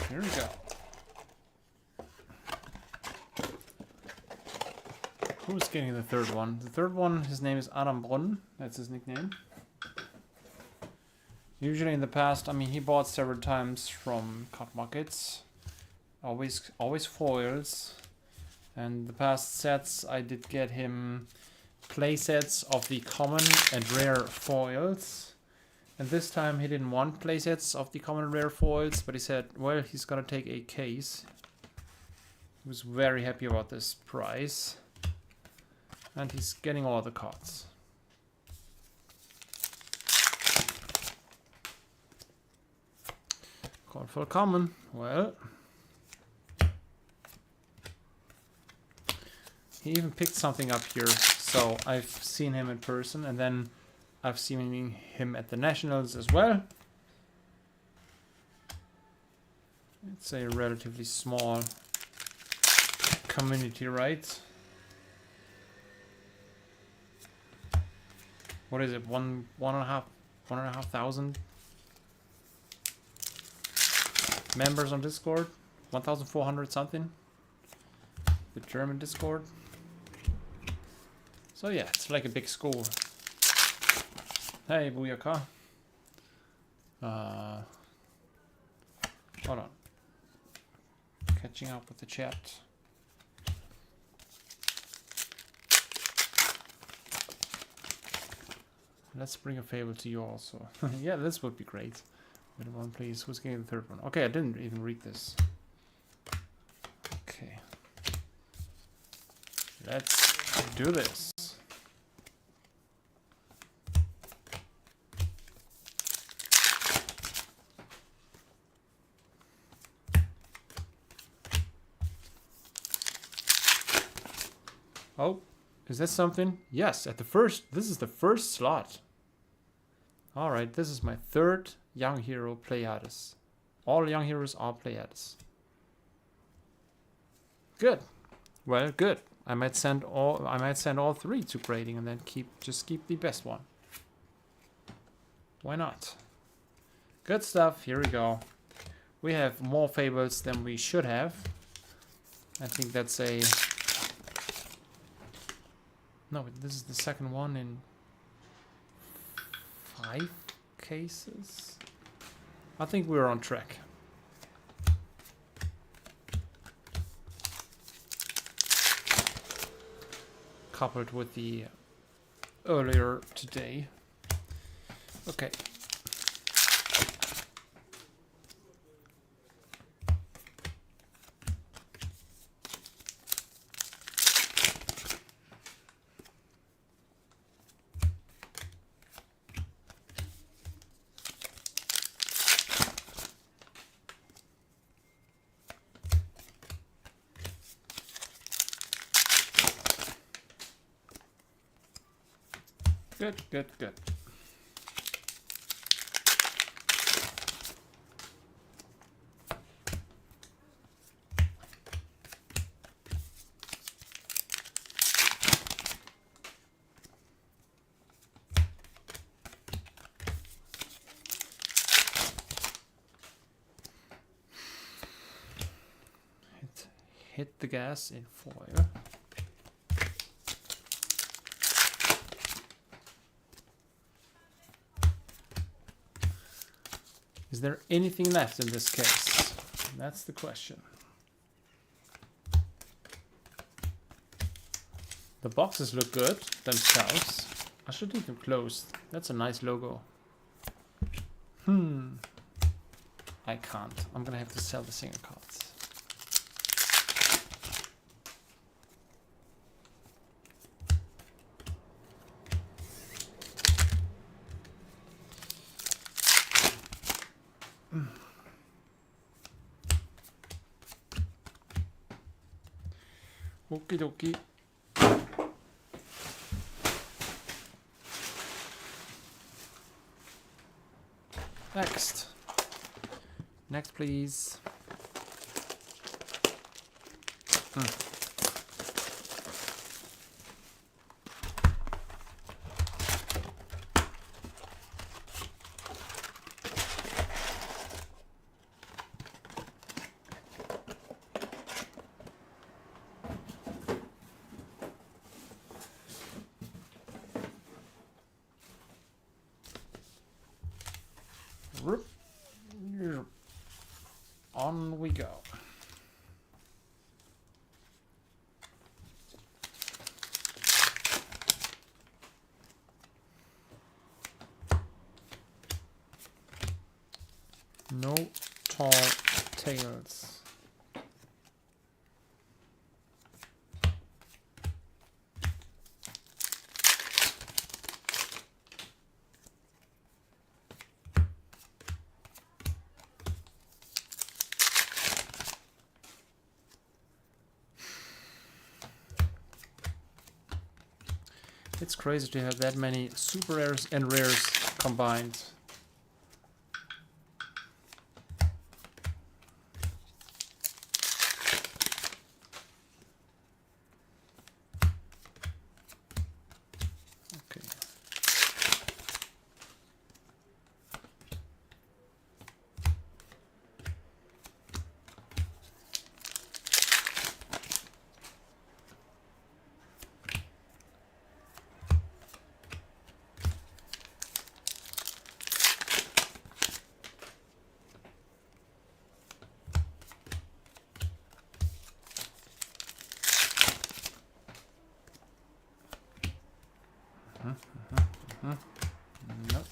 Here we go. Who's getting the third one? The third one, his name is Adam Brunn. That's his nickname. Usually in the past, I mean, he bought several times from card markets. Always foils. And the past sets, I did get him playsets of the common and rare foils. And this time he didn't want playsets of the common and rare foils, but he said, well, he's gonna take a case. He was very happy about this price. And he's getting all the cards. Card for common. Well, he even picked something up here. So I've seen him in person, and then I've seen him at the Nationals as well. It's a relatively small community, right? What is it? One and a half thousand members on Discord. 1,400 something. The German Discord. So yeah, it's like a big school. Hey, Booyaka. Hold on. Catching up with the chat. Let's bring a fable to you also. Yeah, this would be great. Middle one, please. Who's getting the third one? Okay, I didn't even read this. Okay. Let's do this. Oh, is that something? Yes, this is the first slot. Alright, this is my third young hero Pleiades. All young heroes are Pleiades. Good. Well, good. I might send all three to grading and then just keep the best one. Why not? Good stuff. Here we go. We have more fables than we should have. I think that's a... No, this is the second one in 5 cases. I think we're on track. Coupled with the earlier today. Okay. Good, good, good. Hit the gas in foil. Is there anything left in this case? That's the question. The boxes look good themselves. I should leave them closed. That's a nice logo. I can't. I'm gonna have to sell the single cards. Okie dokie. Next. Next, please. On we go. No tall tales. It's crazy to have that many super rares and rares combined. Okay. Nope.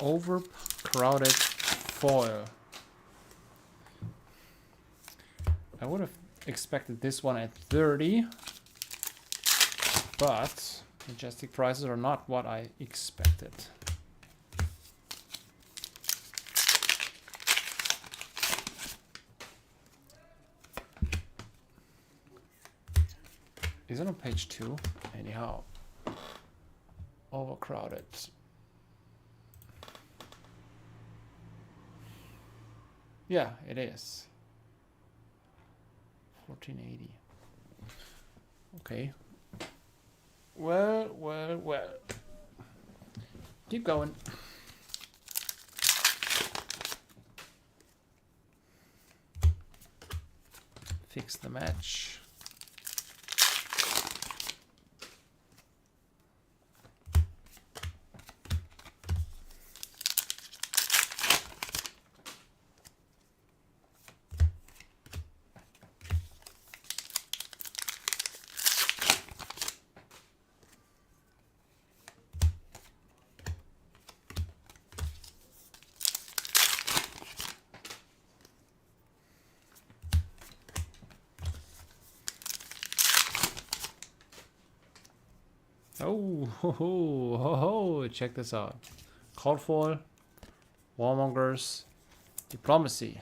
overcrowded foil. I would have expected this one at 30, but majestic prices are not what I expected. Is it on page 2? Anyhow, overcrowded. Yeah, it is. 1480. Okay. Well, well, well. Keep going. Fix the match. Oh, ho, ho, ho, ho. Check this out. Cold foil, warmongers, diplomacy.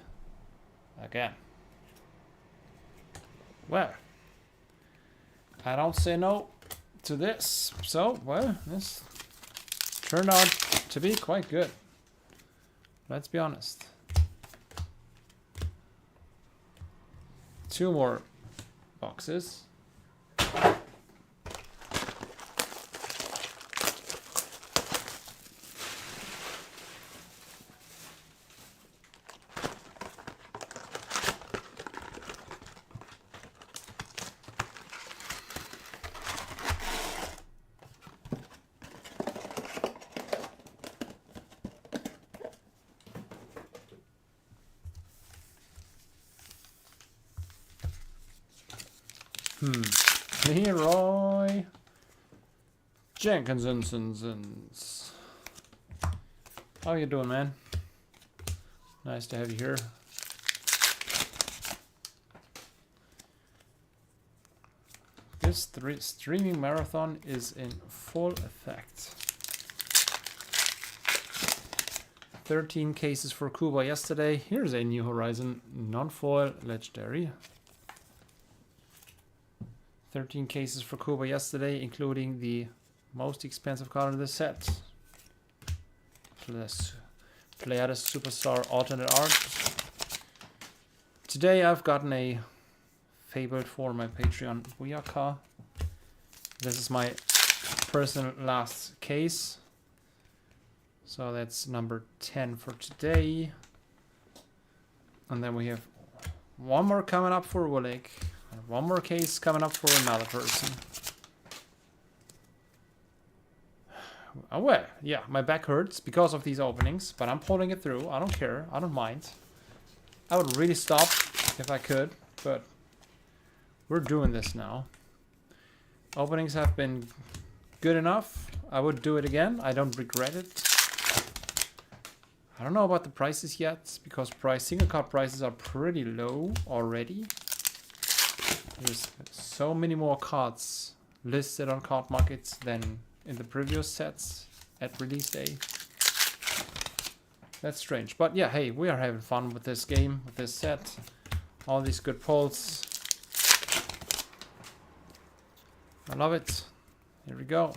Again. Well, I don't say no to this. So, well, this turned out to be quite good. Let's be honest. 2 more boxes. Leroy Jenkins. How you doing, man? Nice to have you here. This streaming marathon is in full effect. 13 cases for Cuba yesterday. Here's a New Horizon non-foil legendary. 13 cases for Cuba yesterday, including the most expensive card in the set. Playset Superstar alternate art. Today I've gotten a fabled for my Patreon Booyaka. This is my personal last case. So that's number 10 for today. And then we have one more coming up for Willick. And one more case coming up for another person. Oh, well, yeah, my back hurts because of these openings, but I'm pulling it through. I don't care. I don't mind. I would really stop if I could, but we're doing this now. Openings have been good enough. I would do it again. I don't regret it. I don't know about the prices yet, because single card prices are pretty low already. There's so many more cards listed on card markets than in the previous sets at release day. That's strange. But yeah, hey, we are having fun with this game, with this set. All these good pulls. I love it. Here we go.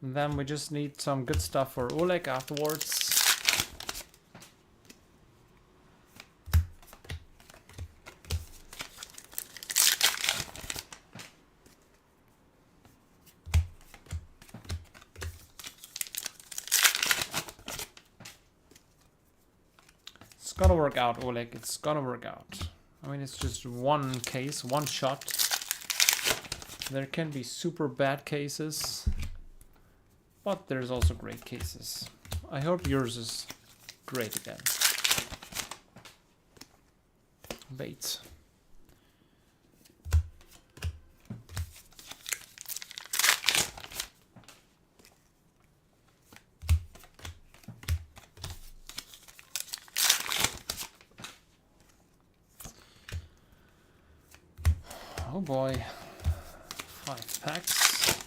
And then we just need some good stuff for Oleg afterwards. It's gonna work out, Oleg. It's gonna work out. I mean, it's just one case, one shot. There can be super bad cases, but there's also great cases. I hope yours is great again. Wait. Oh boy. 5 packs.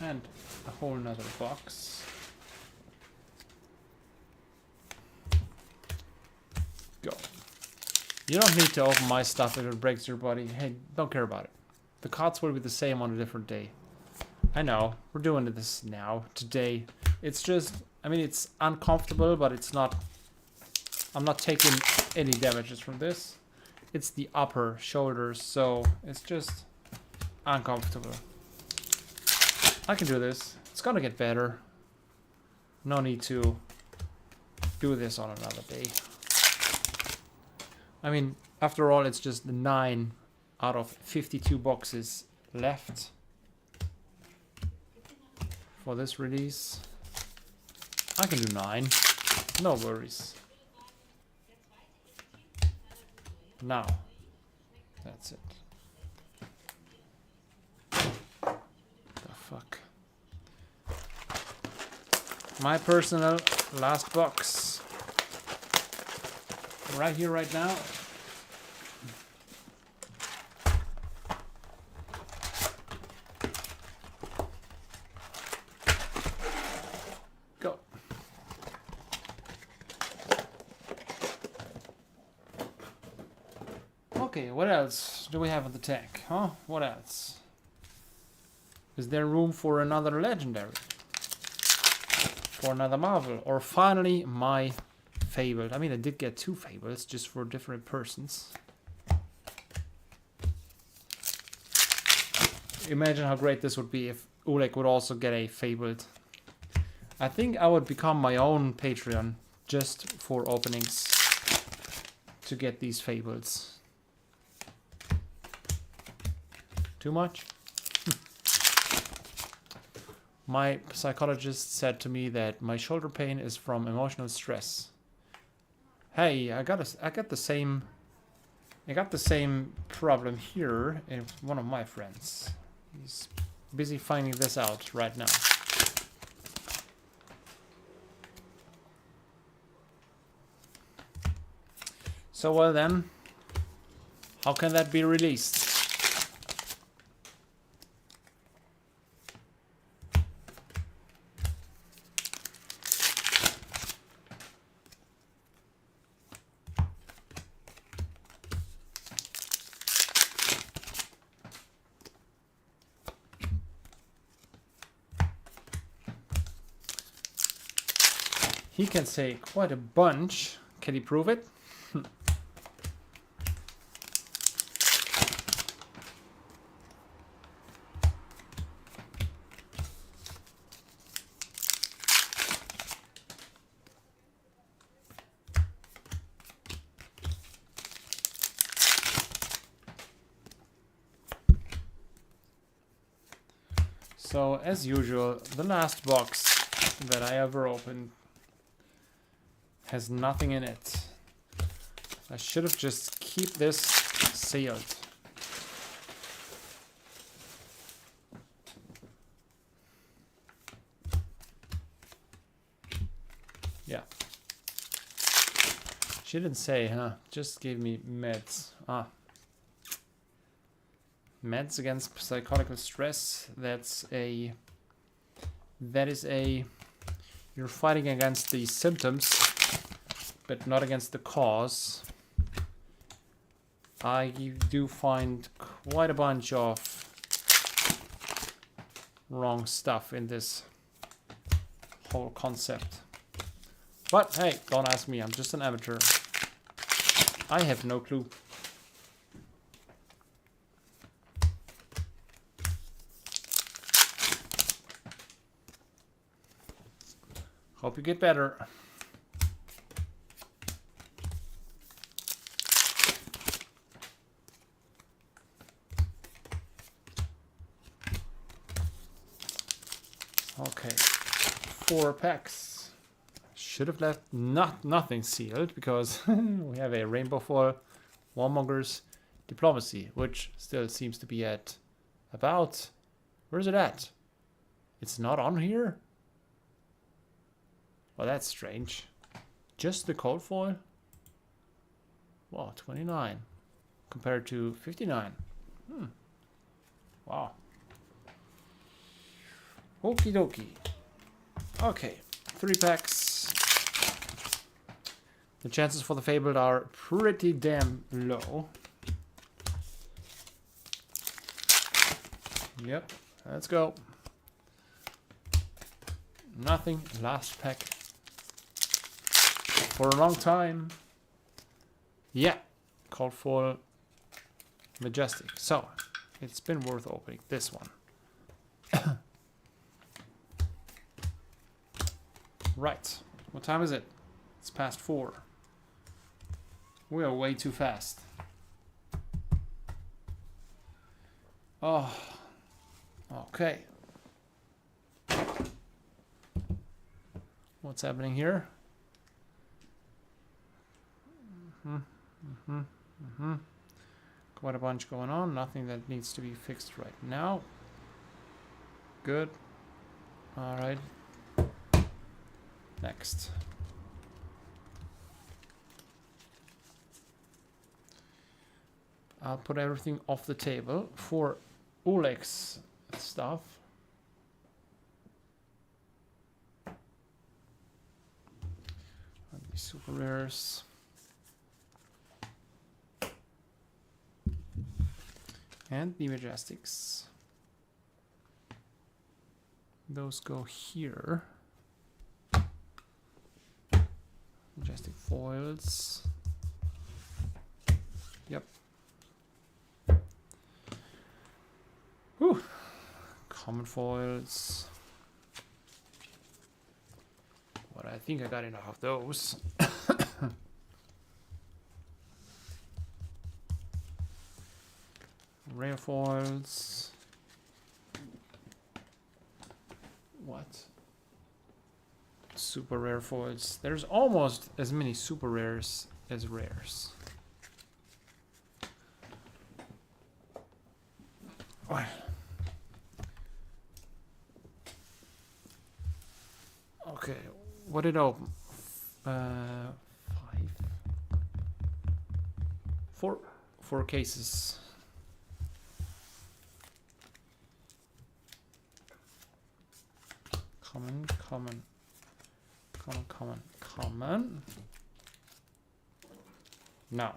And a whole nother box. Go. You don't need to open my stuff if it breaks your body. Hey, don't care about it. The cards will be the same on a different day. I know, we're doing this now, today. It's just, I mean, it's uncomfortable, but it's not, I'm not taking any damages from this. It's the upper shoulders, so it's just uncomfortable. I can do this. It's gonna get better. No need to do this on another day. I mean, after all, it's just 9 out of 52 boxes left for this release. I can do 9. No worries. Now, that's it. The fuck. My personal last box. Right here, right now. Go. Okay, what else do we have in the tank? Huh? What else? Is there room for another legendary? For another Marvel? Or finally, my fabled. I mean, I did get 2 fables, just for different persons. Imagine how great this would be if Oleg would also get a fabled. I think I would become my own Patreon just for openings to get these fables. Too much? My psychologist said to me that my shoulder pain is from emotional stress. Hey, I got the same problem here in one of my friends. He's busy finding this out right now. So well then, how can that be released? He can say quite a bunch. Can he prove it? So, as usual, the last box that I ever opened has nothing in it. I should have just keep this sealed. Yeah. She didn't say, huh? Just gave me meds. Ah. Meds against psychotic stress. That is a you're fighting against the symptoms, but not against the cause. I do find quite a bunch of wrong stuff in this whole concept. But hey, don't ask me, I'm just an amateur. I have no clue. Hope you get better. Okay, 4 packs. Should have left nothing sealed because we have a rainbow foil, warmongers, diplomacy, which still seems to be at about, where's it at? It's not on here? Well, that's strange. Just the cold foil? Wow, 29. compared to 59. Wow. Okie dokie. Okay, 3 packs. The chances for the Fabled are pretty damn low. Yep, let's go. Nothing. Last pack. For a long time. Yeah, called for Majestic. So, it's been worth opening this one. Right. What time is it? It's past 4. We are way too fast. Oh. Okay. What's happening here? Quite a bunch going on. Nothing that needs to be fixed right now. Good. All right. Next. I'll put everything off the table for Oleg's stuff. And these super rares. And the Majestics. Those go here. Majestic foils. Yep. Whew. Common foils. But I think I got enough of those. Rare foils. What? Super rare foils. There's almost as many super rares as rares. Oh. Okay, what did it open? 5. 4 cases. Common. Now.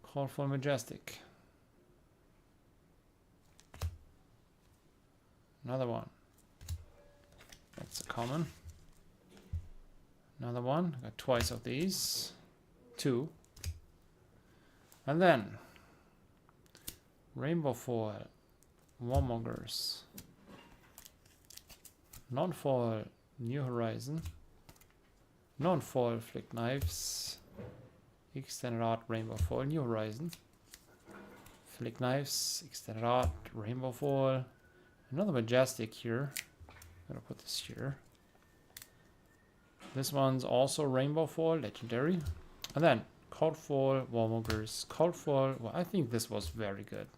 Call for Majestic. Another one. That's a common. Another one. Got twice of these. 2. And then Rainbow Foil. Warmongers. Non-foil New Horizon. Non-foil Flick Knives. Extended Art Rainbow Foil New Horizon. Flick Knives. Extended Art Rainbow Foil. Another Majestic here. I'm gonna put this here. This one's also Rainbow Foil Legendary. And then Cold Foil Warmongers. Cold Foil. Well, I think this was very good.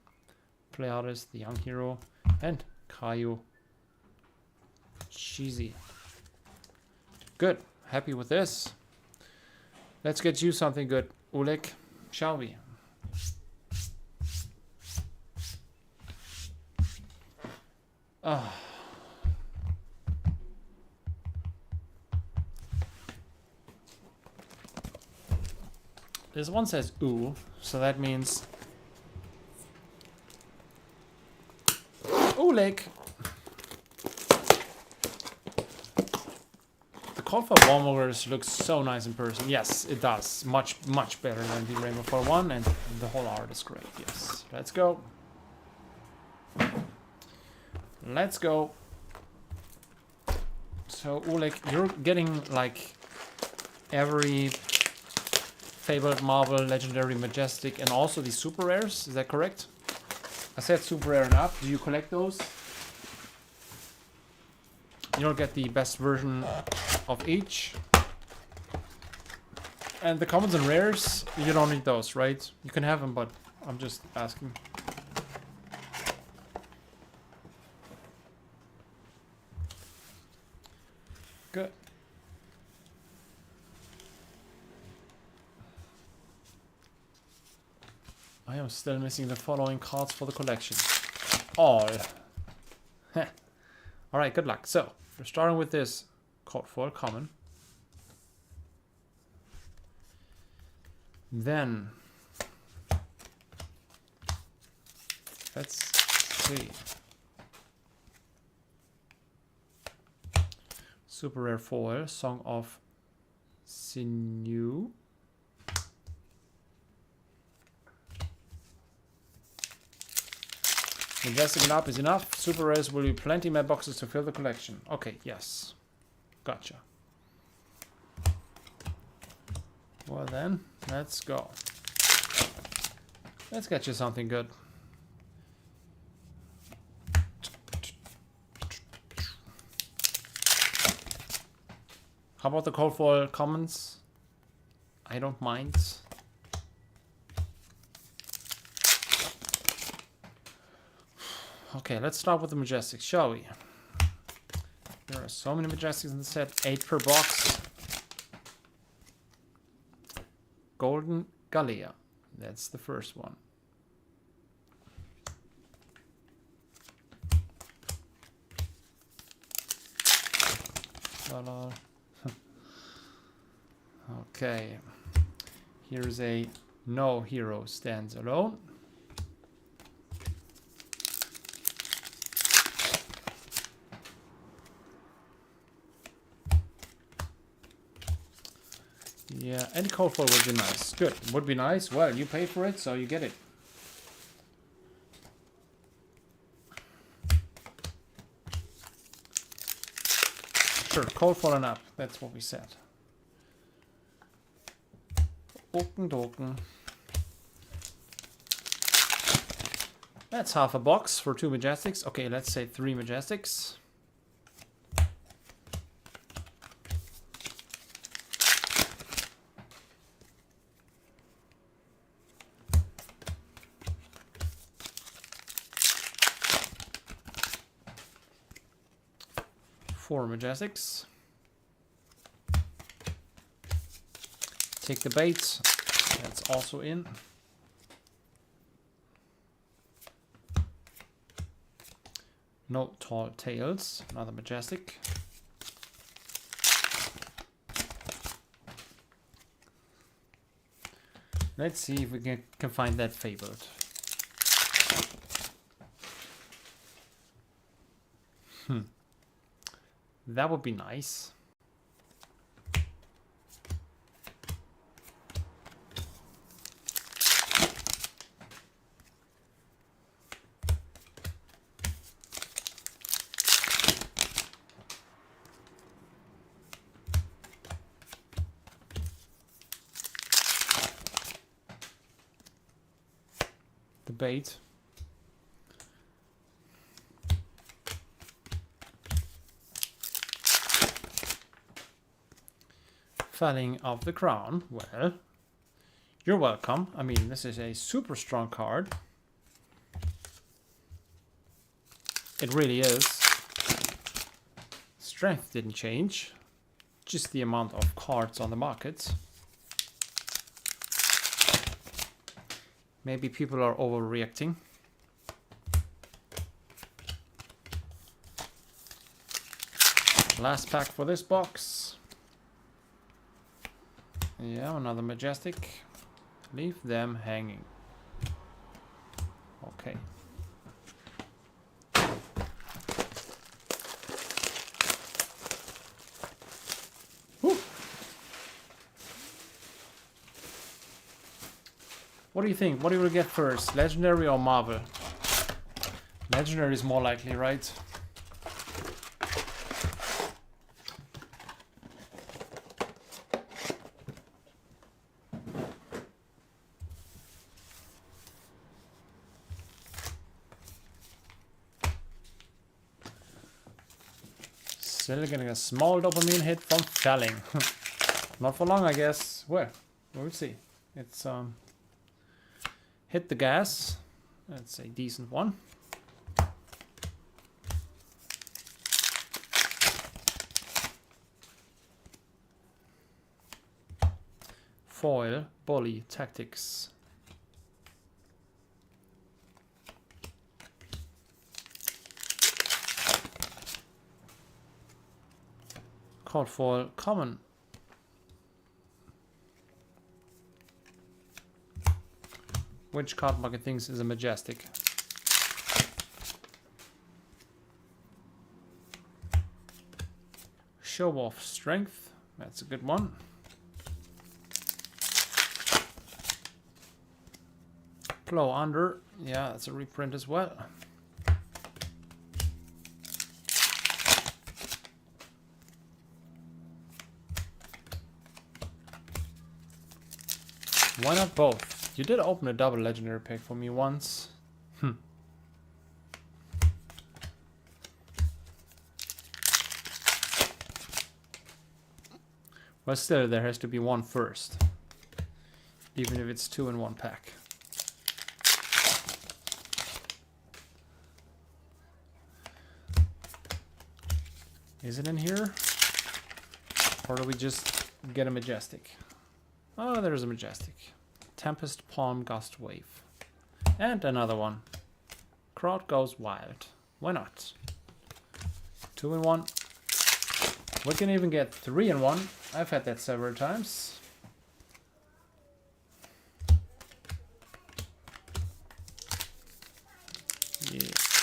Play Artist, the Young Hero, and Kayo. Cheesy. Good. Happy with this. Let's get you something good, Oleg. Shall we? This one says ooh, so that means Oleg. The call for Warmongers looks so nice in person. Yes, it does. Much better than the Rainbow Foil one, and the whole art is great. Yes. Let's go. Let's go. So Oleg, you're getting like every Fabled, Marvel, Legendary, Majestic, and also the super rares. Is that correct? I said super rare enough. Do you collect those? You'll get the best version of each. And the commons and rares, you don't need those, right? You can have them, but I'm just asking. Good. I am still missing the following cards for the collection. All. Heh. Alright, good luck. So, we're starting with this card foil common. Then, let's see. Super rare foil, Song of Sinew. Majestic enough is enough. Super rares will be plenty more boxes to fill the collection. Okay, yes. Gotcha. Well then, let's go. Let's get you something good. How about the cold foil commons? I don't mind. Okay, let's start with the Majestics, shall we? There are so many Majestics in the set, 8 per box. Golden Galea, that's the first one. Okay, here's a No Hero Stands Alone. Yeah, any cold foil would be nice. Good, would be nice. Well, you paid for it, so you get it. Sure, cold foil and up. That's what we said. Oken. That's half a box for 2 Majestics. Okay, let's say 3 Majestics. Four Majestics. Take the bait. That's also in. No Tall Tales. Another Majestic. Let's see if we can find that Fabled. That would be nice. The bait. Felling of the Crown. Well, you're welcome. I mean, this is a super strong card. It really is. Strength didn't change. Just the amount of cards on the market. Maybe people are overreacting. Last pack for this box. Yeah, another Majestic. Leave them hanging. Okay. Whew. What do you think? What do you get first? Legendary or Marvel? Legendary is more likely, right? Still getting a small dopamine hit from Felling. Not for long, I guess. Well, we'll see. It's hit the gas. That's a decent one. Foil Bully Tactics. Called foil, common. Which card market thinks is a majestic? Show off strength. That's a good one. Plow under. Yeah, that's a reprint as well. Why not both? You did open a double legendary pack for me once. But still, there has to be one first. Even if it's 2 in 1 pack. Is it in here? Or do we just get a majestic? Oh, there's a majestic. Tempest, Palm, Gust, Wave. And another one. Crowd goes wild. Why not? 2 in 1. We can even get 3 in 1. I've had that several times.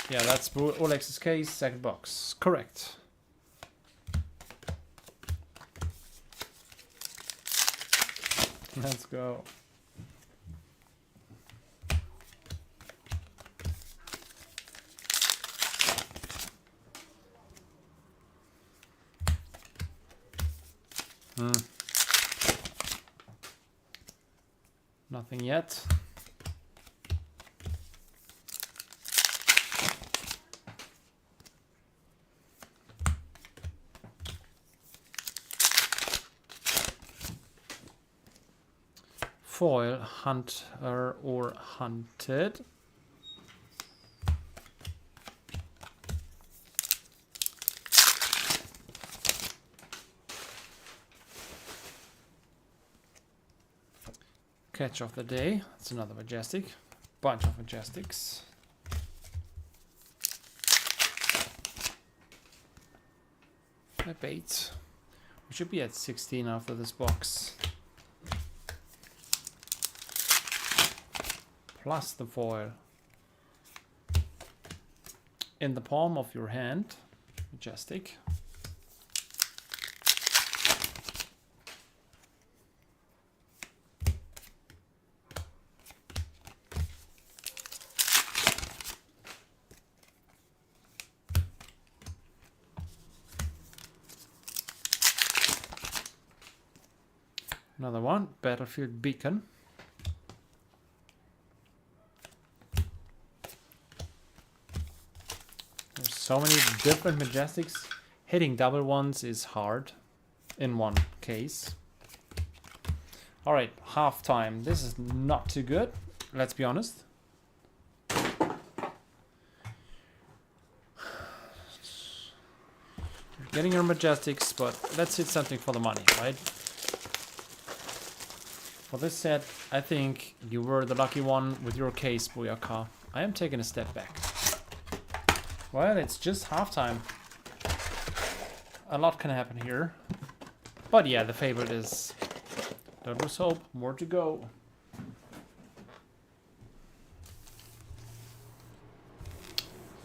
Yeah, that's Olex's case, second box. Correct. Let's go. Nothing yet. Foil, hunter or hunted. Catch of the day. That's another majestic. Bunch of majestics. A bait. We should be at 16 after this box. Plus the foil. In the palm of your hand. Majestic. Another one, Battlefield Beacon. There's so many different majestics. Hitting double ones is hard in one case. All right, half time. This is not too good. Let's be honest. You're getting your majestics, but let's hit something for the money, right? For this set, I think you were the lucky one with your case, Booyaka. I am taking a step back. Well, it's just halftime. A lot can happen here. But yeah, the favorite is... Don't lose hope. More to go.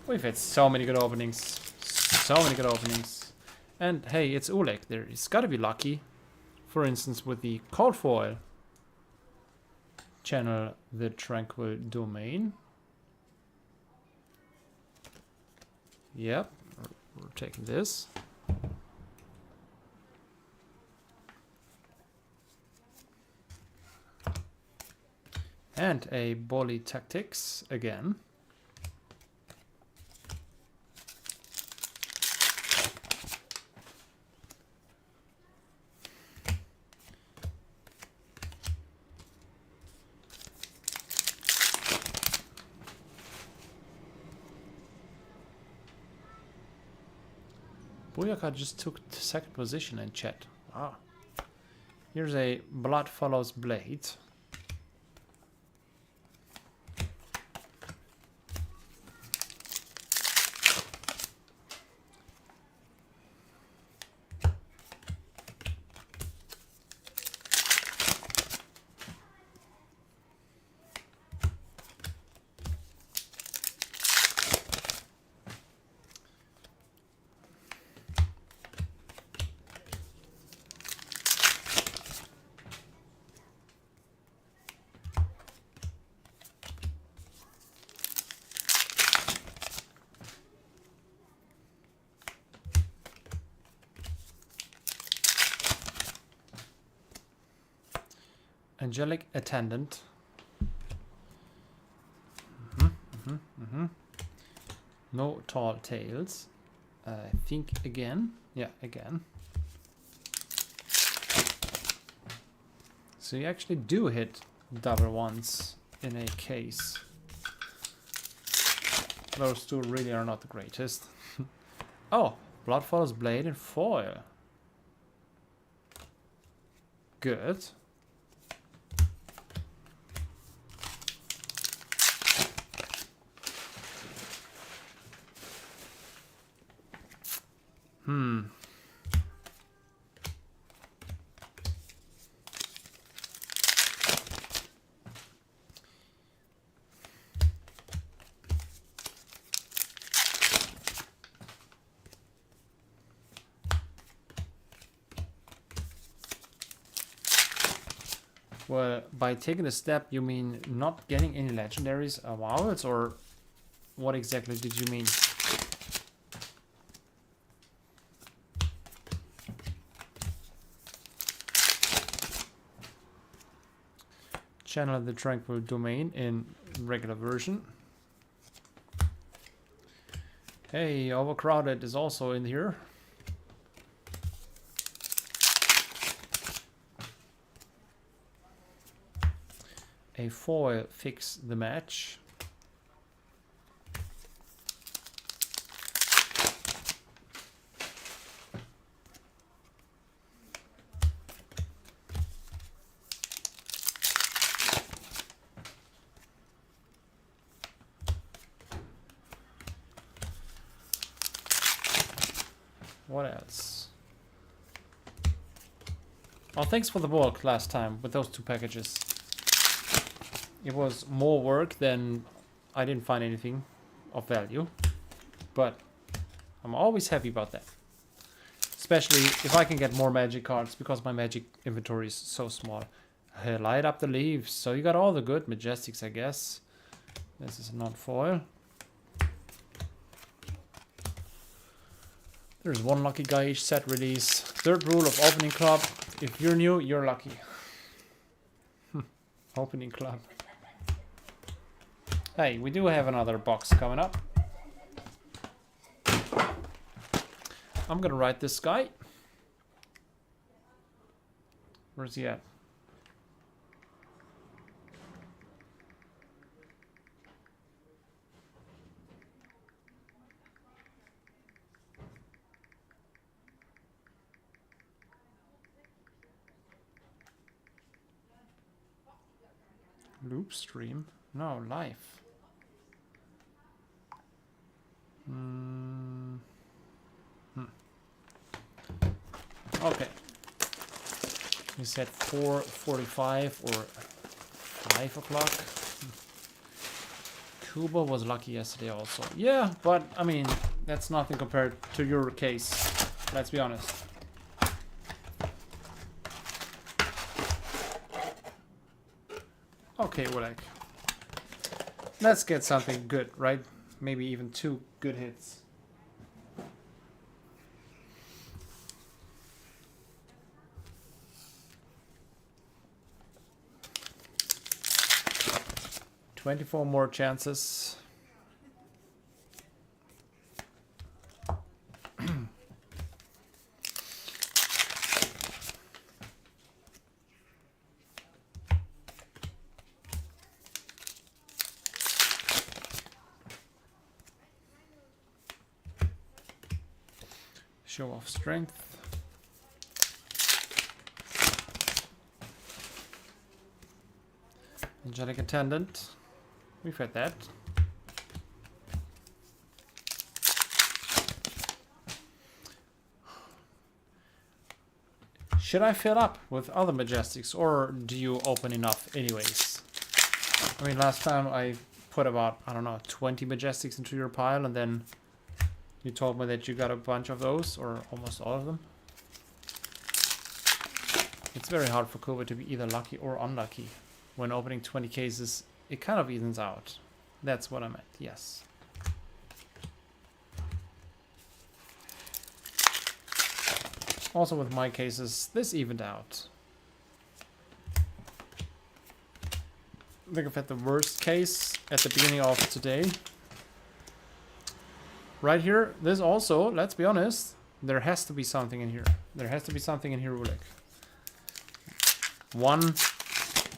We've had so many good openings. So many good openings. And hey, it's Oleg there. He's got to be lucky. For instance, with the cold foil. Channel the Tranquil Domain. Yep, we're taking this. And a Bolly Tactics again. Booyaka just took second position in chat. Wow. Here's a Blood Follows Blade. Angelic Attendant. No tall tales. I think again. Yeah, again. So you actually do hit double ones in a case. Those two really are not the greatest. Oh, Bloodfaller's Blade and foil. Good. Well, by taking a step, you mean not getting any legendaries or marvels, or what exactly did you mean? Channel the Tranquil Domain in regular version. Hey, Overcrowded is also in here. A foil fix the match. What else? Oh, thanks for the bulk last time with those two packages. It was more work than I didn't find anything of value, but I'm always happy about that. Especially if I can get more magic cards, because my magic inventory is so small. Light up the leaves. So you got all the good Majestics, I guess. This is non-foil. There's one lucky guy each set release. Third rule of opening club. If you're new, you're lucky. Opening club. Hey, we do have another box coming up. I'm gonna write this guy. Where's he at? Loop stream? No, live. Okay. We said 4:45 or 5 o'clock. Kuba was lucky yesterday also. Yeah, but I mean, that's nothing compared to your case. Let's be honest. Okay, Wilek. Let's get something good, right? Maybe even 2 good hits. "24 more chances." Show off strength. Angelic Attendant. We've had that. Should I fill up with other Majestics, or do you open enough anyways? I mean, last time I put about, I don't know, 20 Majestics into your pile, and then you told me that you got a bunch of those, or almost all of them. It's very hard for Kuba to be either lucky or unlucky. When opening 20 cases, it kind of evens out. That's what I meant, yes. Also with my cases, this evened out. I think I've had the worst case at the beginning of today. Right here, this also, let's be honest, there has to be something in here. There has to be something in here, Ulik. One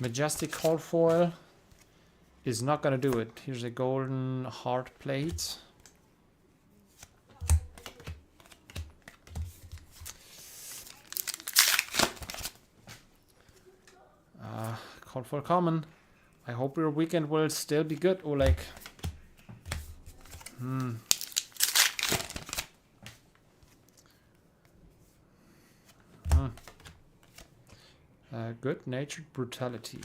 majestic cold foil is not gonna do it. Here's a golden heart plate. Cold foil common. I hope your weekend will still be good, Oleg. Good-natured brutality.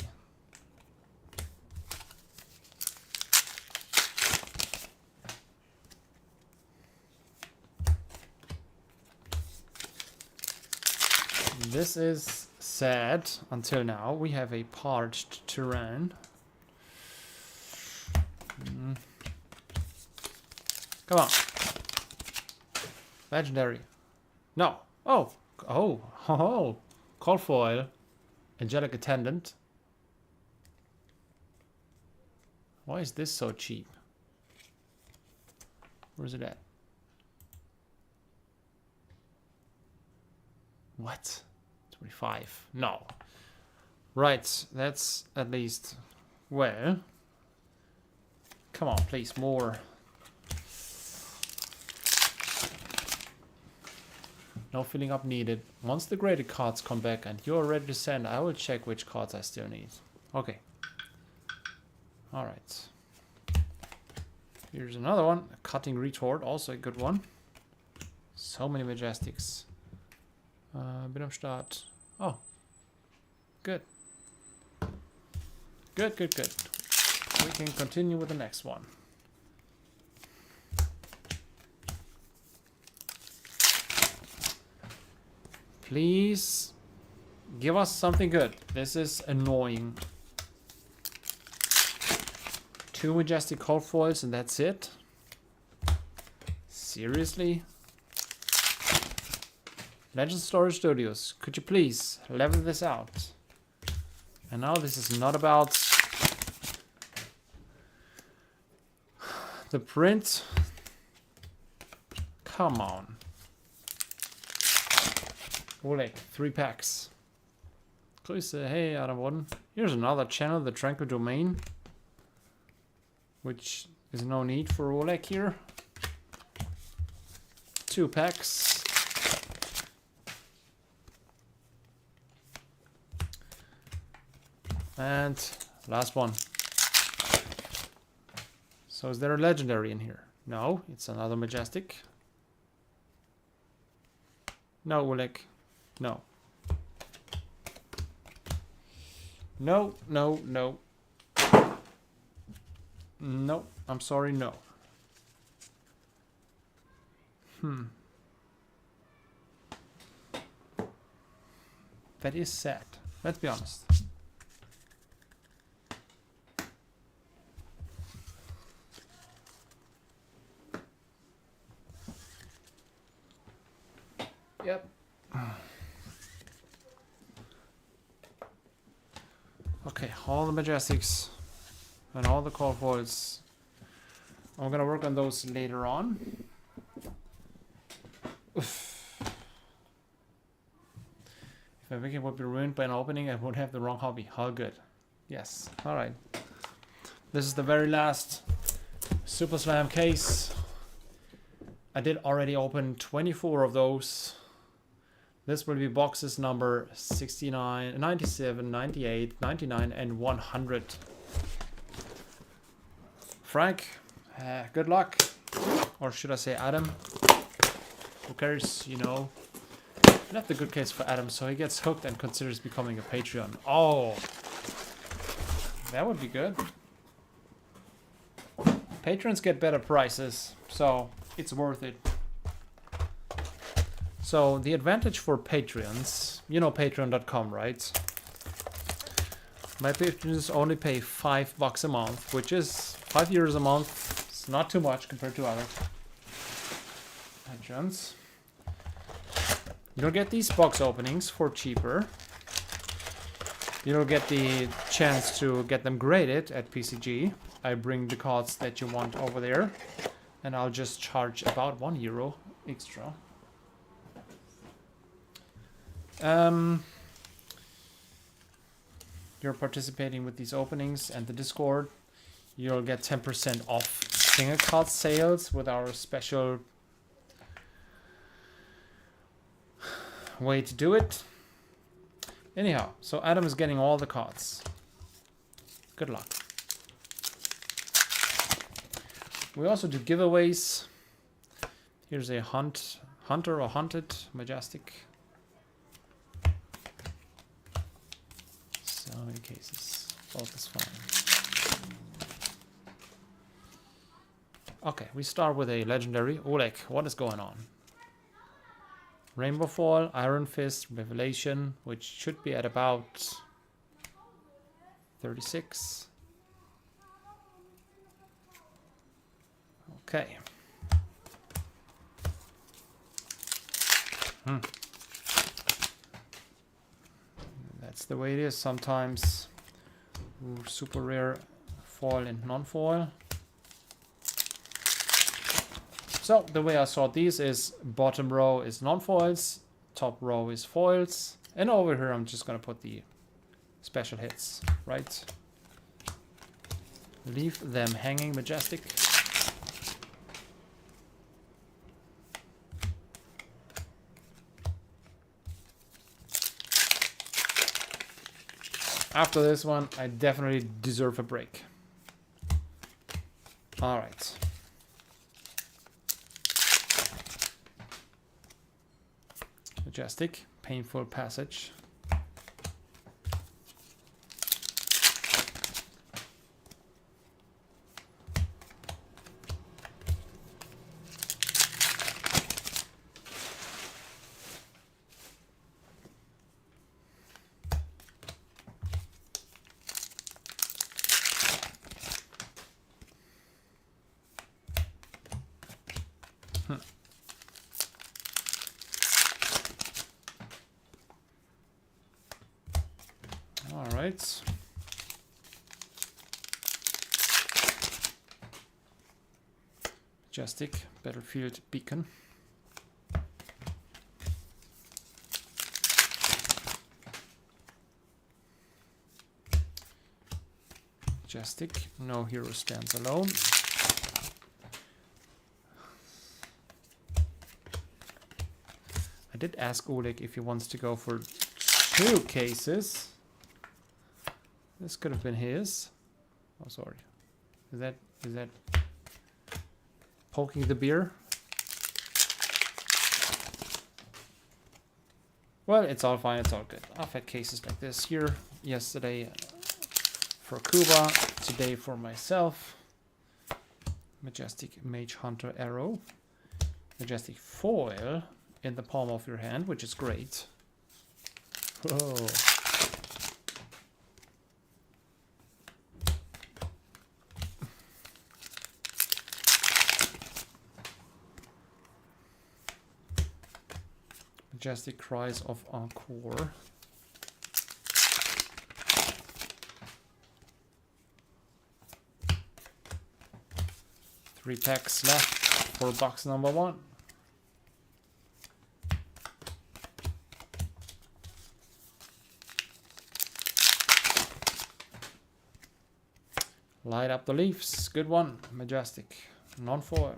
This is sad. Until now, we have a parched terrain. Come on. Legendary. No. Oh. Cold foil. Angelic Attendant. Why is this so cheap? Where's it at? What? 25. No. Right, that's at least... Well... Come on, please, more. No filling up needed. Once the graded cards come back and you're ready to send, I will check which cards I still need. Okay. Alright. Here's another one. A cutting retort, also a good one. So many majestics. Bit of start. Oh. Good. Good. We can continue with the next one. Please give us something good. This is annoying. 2 majestic cold foils and that's it? Seriously? Legend Storage Studios, could you please level this out? And now this is not about the print. Come on. Oleg, 3 packs. Grüße, hey Adam Warden. Here's another channel, the Tranquil Domain. Which is no need for Oleg here. 2 packs. And last one. So is there a legendary in here? No, it's another majestic. No, Oleg. No. No. No, I'm sorry, no. That is sad. Let's be honest. Yep. Okay, all the majestics and all the cold foils. I'm gonna work on those later on. Oof. If my weekend would be ruined by an opening, I would have the wrong hobby. How good. Yes. Alright. This is the very last Super Slam case. I did already open 24 of those. This will be boxes number 69, 97, 98, 99, and 100. Frank, good luck. Or should I say Adam? Who cares, you know. Not the good case for Adam, so he gets hooked and considers becoming a Patreon. Oh, that would be good. Patrons get better prices, so it's worth it. So the advantage for Patreons, you know patreon.com, right? My patrons only pay $5 a month, which is €5 a month. It's not too much compared to other patrons. You'll get these box openings for cheaper. You'll get the chance to get them graded at PCG. I bring the cards that you want over there, and I'll just charge about €1 extra. You're participating with these openings and the Discord. You'll get 10% off single card sales with our special way to do it. Anyhow, so Adam is getting all the cards. Good luck. We also do giveaways. Here's a hunter or hunted majestic. So many cases. Both is fine. Okay, we start with a legendary. Oleg, what is going on? Rainbow Fall, Iron Fist, Revelation, which should be at about 36. Okay. That's the way it is sometimes. Super rare foil and non-foil. So the way I sort these is bottom row is non-foils, top row is foils, and over here I'm just gonna put the special hits, right? Leave them hanging majestic. After this one, I definitely deserve a break. All right. Majestic, painful passage. All right. Majestic, Battlefield Beacon. Majestic, no hero stands alone. I did ask Oleg if he wants to go for 2 cases. This could have been his. Oh, sorry. Is that poking the beer? Well, it's all fine. It's all good. I've had cases like this here. Yesterday for Kuba. Today for myself. Majestic Mage Hunter Arrow. Majestic foil in the palm of your hand, which is great. Whoa. Majestic Cries of Encore. Three packs left for box number 1. Light up the leaves. Good one. Majestic. Non-foil.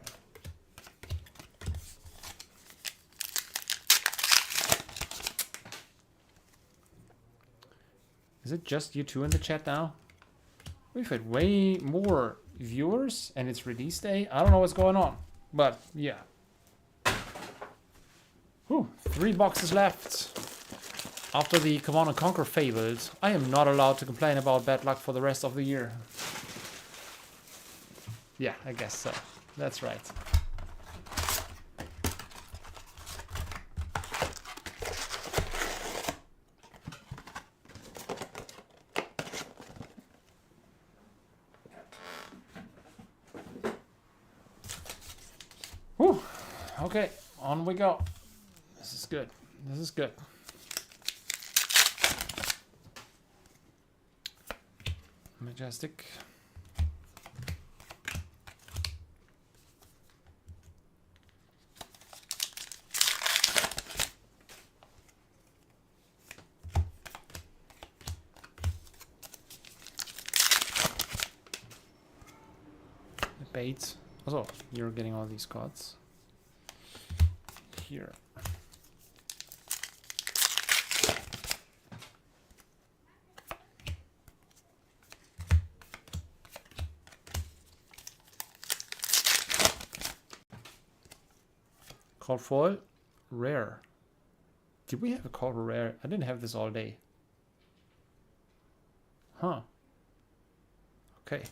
Is it just you two in the chat now? We've had way more viewers and it's release day. I don't know what's going on, but yeah. Whew, 3 boxes left. After the Command & Conquer fabled, I am not allowed to complain about bad luck for the rest of the year. Yeah, I guess so. That's right. Whew. Okay, on we go. This is good. This is good. Majestic. Bait. Also, you're getting all these cards. Here. Called foil. Rare. Did we have a call rare? I didn't have this all day. Huh. Okay.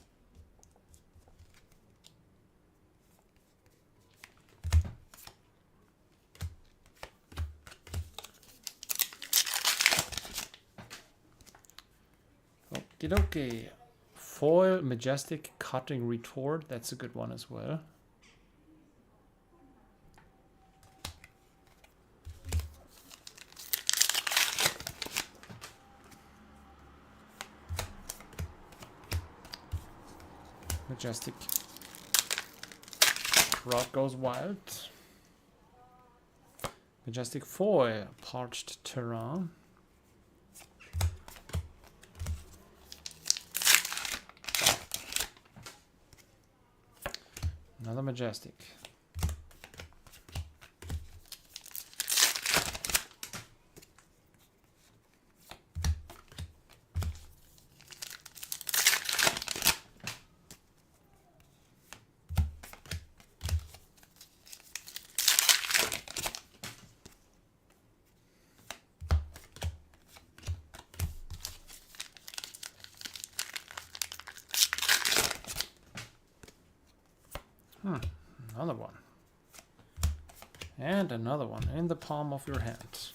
Okay. Foil, majestic, cutting retort. That's a good one as well. Majestic. Rod goes wild. Majestic foil, parched terrain. Another majestic. Another one. And another one in the palm of your hand.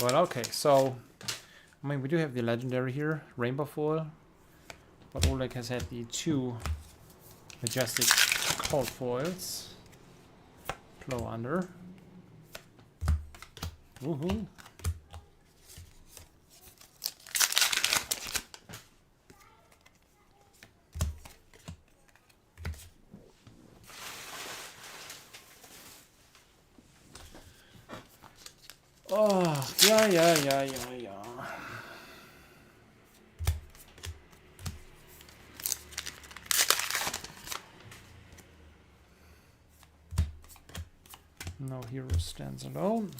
Well, okay, so, I mean, we do have the legendary here, rainbow foil, but Oleg has had the two majestic cold foils. Flow under. Woohoo. Oh, yeah. No hero stands alone.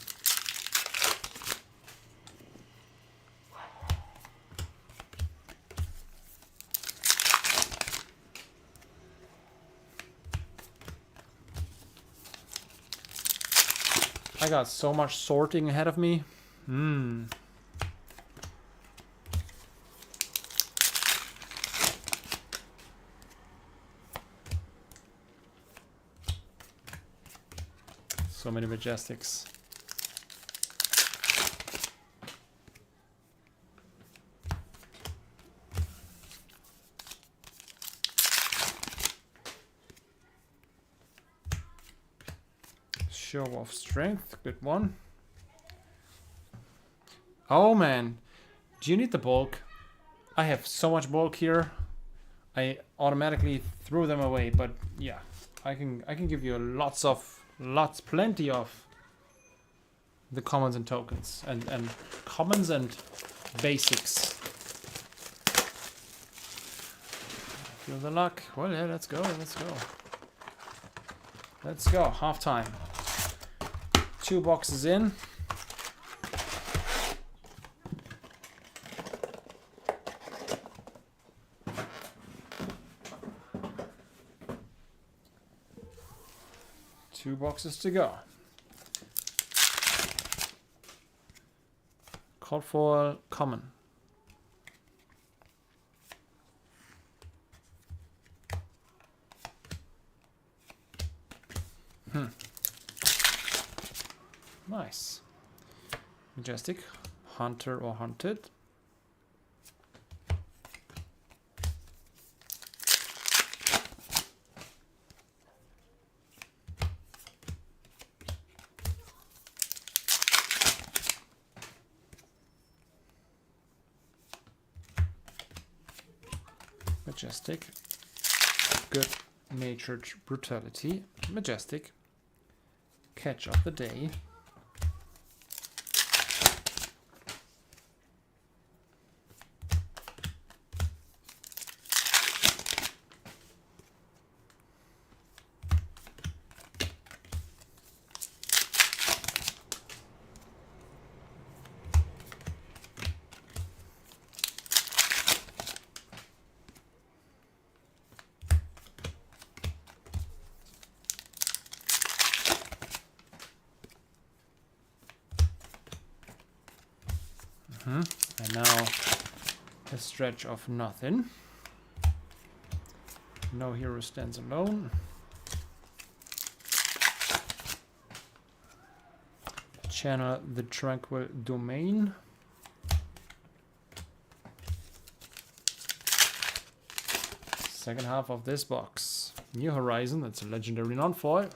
I got so much sorting ahead of me. So many majestics. Show of strength, good one. Oh man, do you need the bulk? I have so much bulk here. I automatically threw them away, but yeah, I can give you plenty of the commons and tokens and commons and basics. Feel the luck. Well, yeah, let's go. Half time. 2 boxes in. Two boxes to go. Called for common. Nice. Majestic, hunter or hunted. Majestic. Good natured brutality. Majestic. Catch of the day. And now a stretch of nothing. No hero stands alone. Channel the tranquil domain. Second half of this box. New Horizon, that's a legendary non-foil.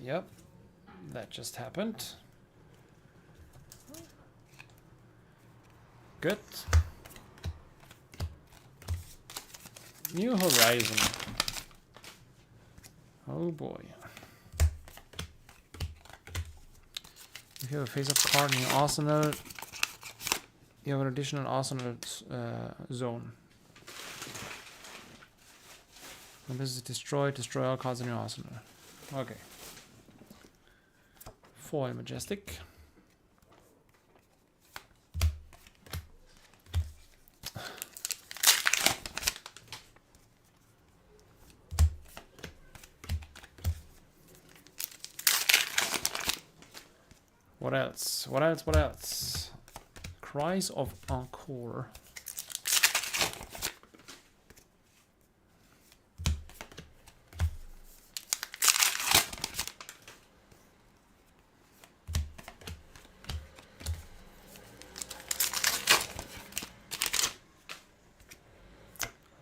Yep, that just happened. Good. New Horizon. Oh boy. If you have a face-up card in your arsenal, you have an additional arsenal zone. When this is destroyed, destroy all cards in your arsenal. Okay. Foil Majestic. What else? What else? What else? Cries of Encore.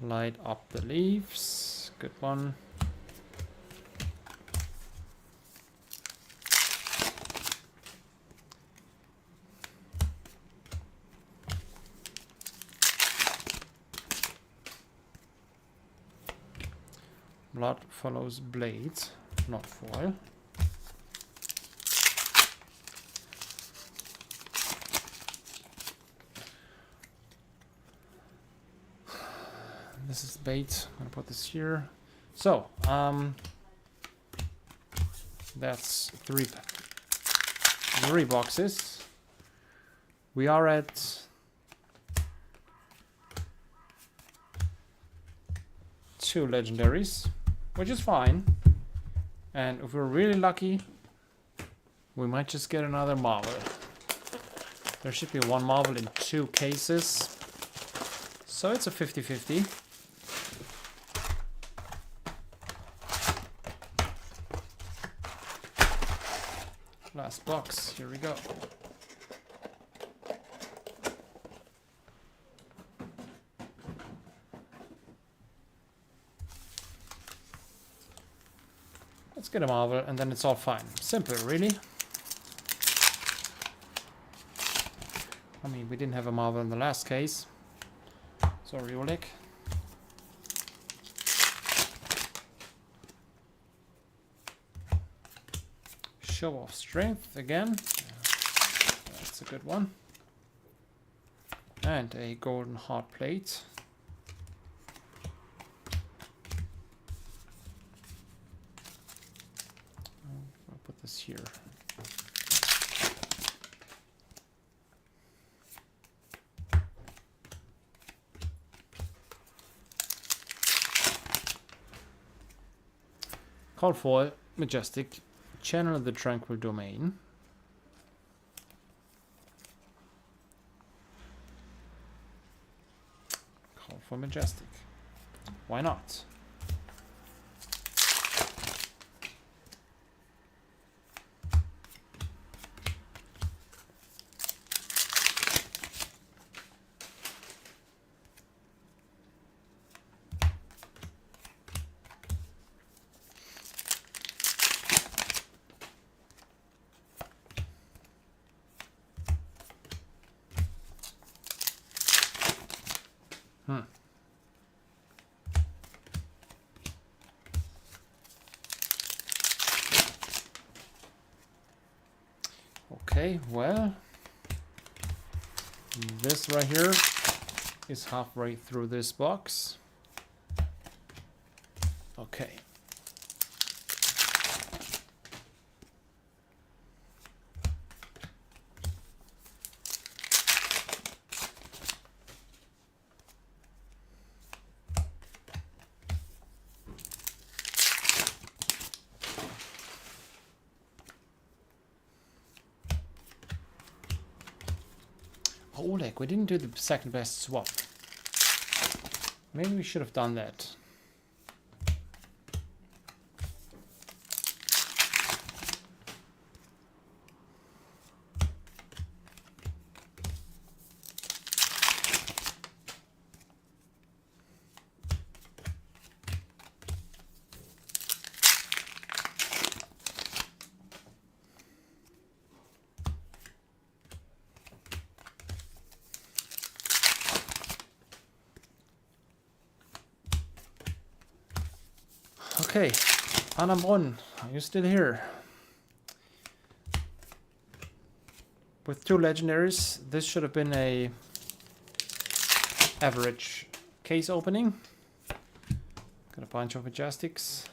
Light up the leaves. Good one. Blood follows blade, not foil. This is bait. I'm gonna put this here. So, that's three boxes. We are at 2 legendaries, which is fine. And if we're really lucky, we might just get another Marvel. There should be 1 Marvel in 2 cases. So it's a 50-50. Last box, here we go. Let's get a Marvel and then it's all fine. Simple, really. I mean, we didn't have a Marvel in the last case. Sorry, Oleg. Show of Strength again. That's a good one. And a golden heart plate. I'll put this here. Call foil, Majestic. Channel the Tranquil Domain. Call for Majestic. Why not? Hmm. Okay, well, this right here is halfway through this box. Okay. Oleg, we didn't do the second best swap. Maybe we should have done that. Okay, Anambron, are you still here? With 2 legendaries, this should have been a average case opening. Got a bunch of Majestics.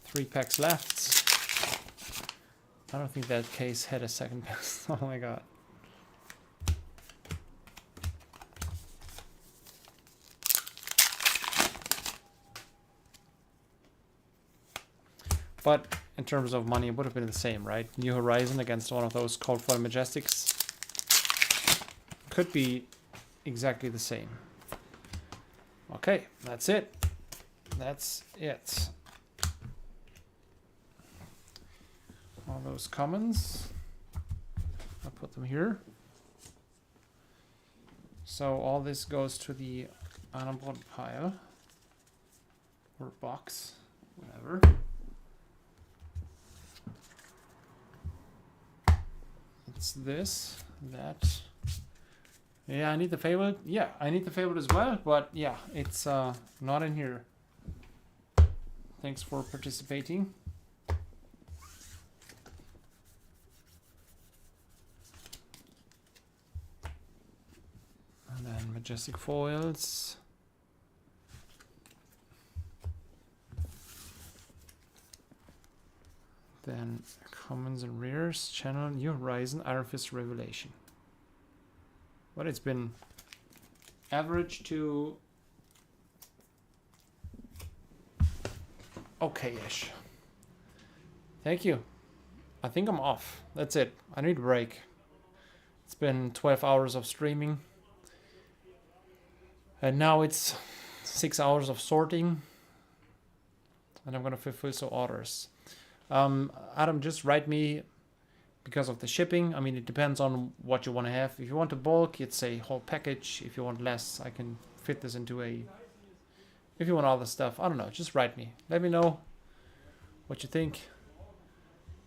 3 packs left. I don't think that case had a second best. Oh my god. But in terms of money, it would have been the same, right? New Horizon against one of those Cold Foil Majestics could be exactly the same. Okay, that's it. That's it. All those commons, I'll put them here. So all this goes to the Anambron pile or box, whatever. It's this, that. Yeah, I need the favorite. Yeah, I need the favorite as well, but yeah, it's not in here. Thanks for participating. And then Majestic Foils. Then Commons and Rares, Channel, New Horizon, Iron Fist Revelation. But it's been average to okay-ish. Thank you. I think I'm off. That's it. I need a break. It's been 12 hours of streaming. And now it's 6 hours of sorting. And I'm gonna fulfill some orders. Adam, just write me because of the shipping. I mean, it depends on what you want to have. If you want a bulk, it's a whole package. If you want less, I can fit this into a... If you want all the stuff, I don't know, just write me. Let me know what you think.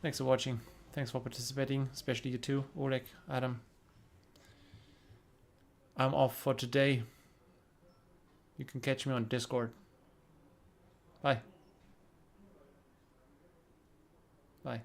Thanks for watching. Thanks for participating, especially you too, Oleg, Adam. I'm off for today. You can catch me on Discord. Bye. Bye.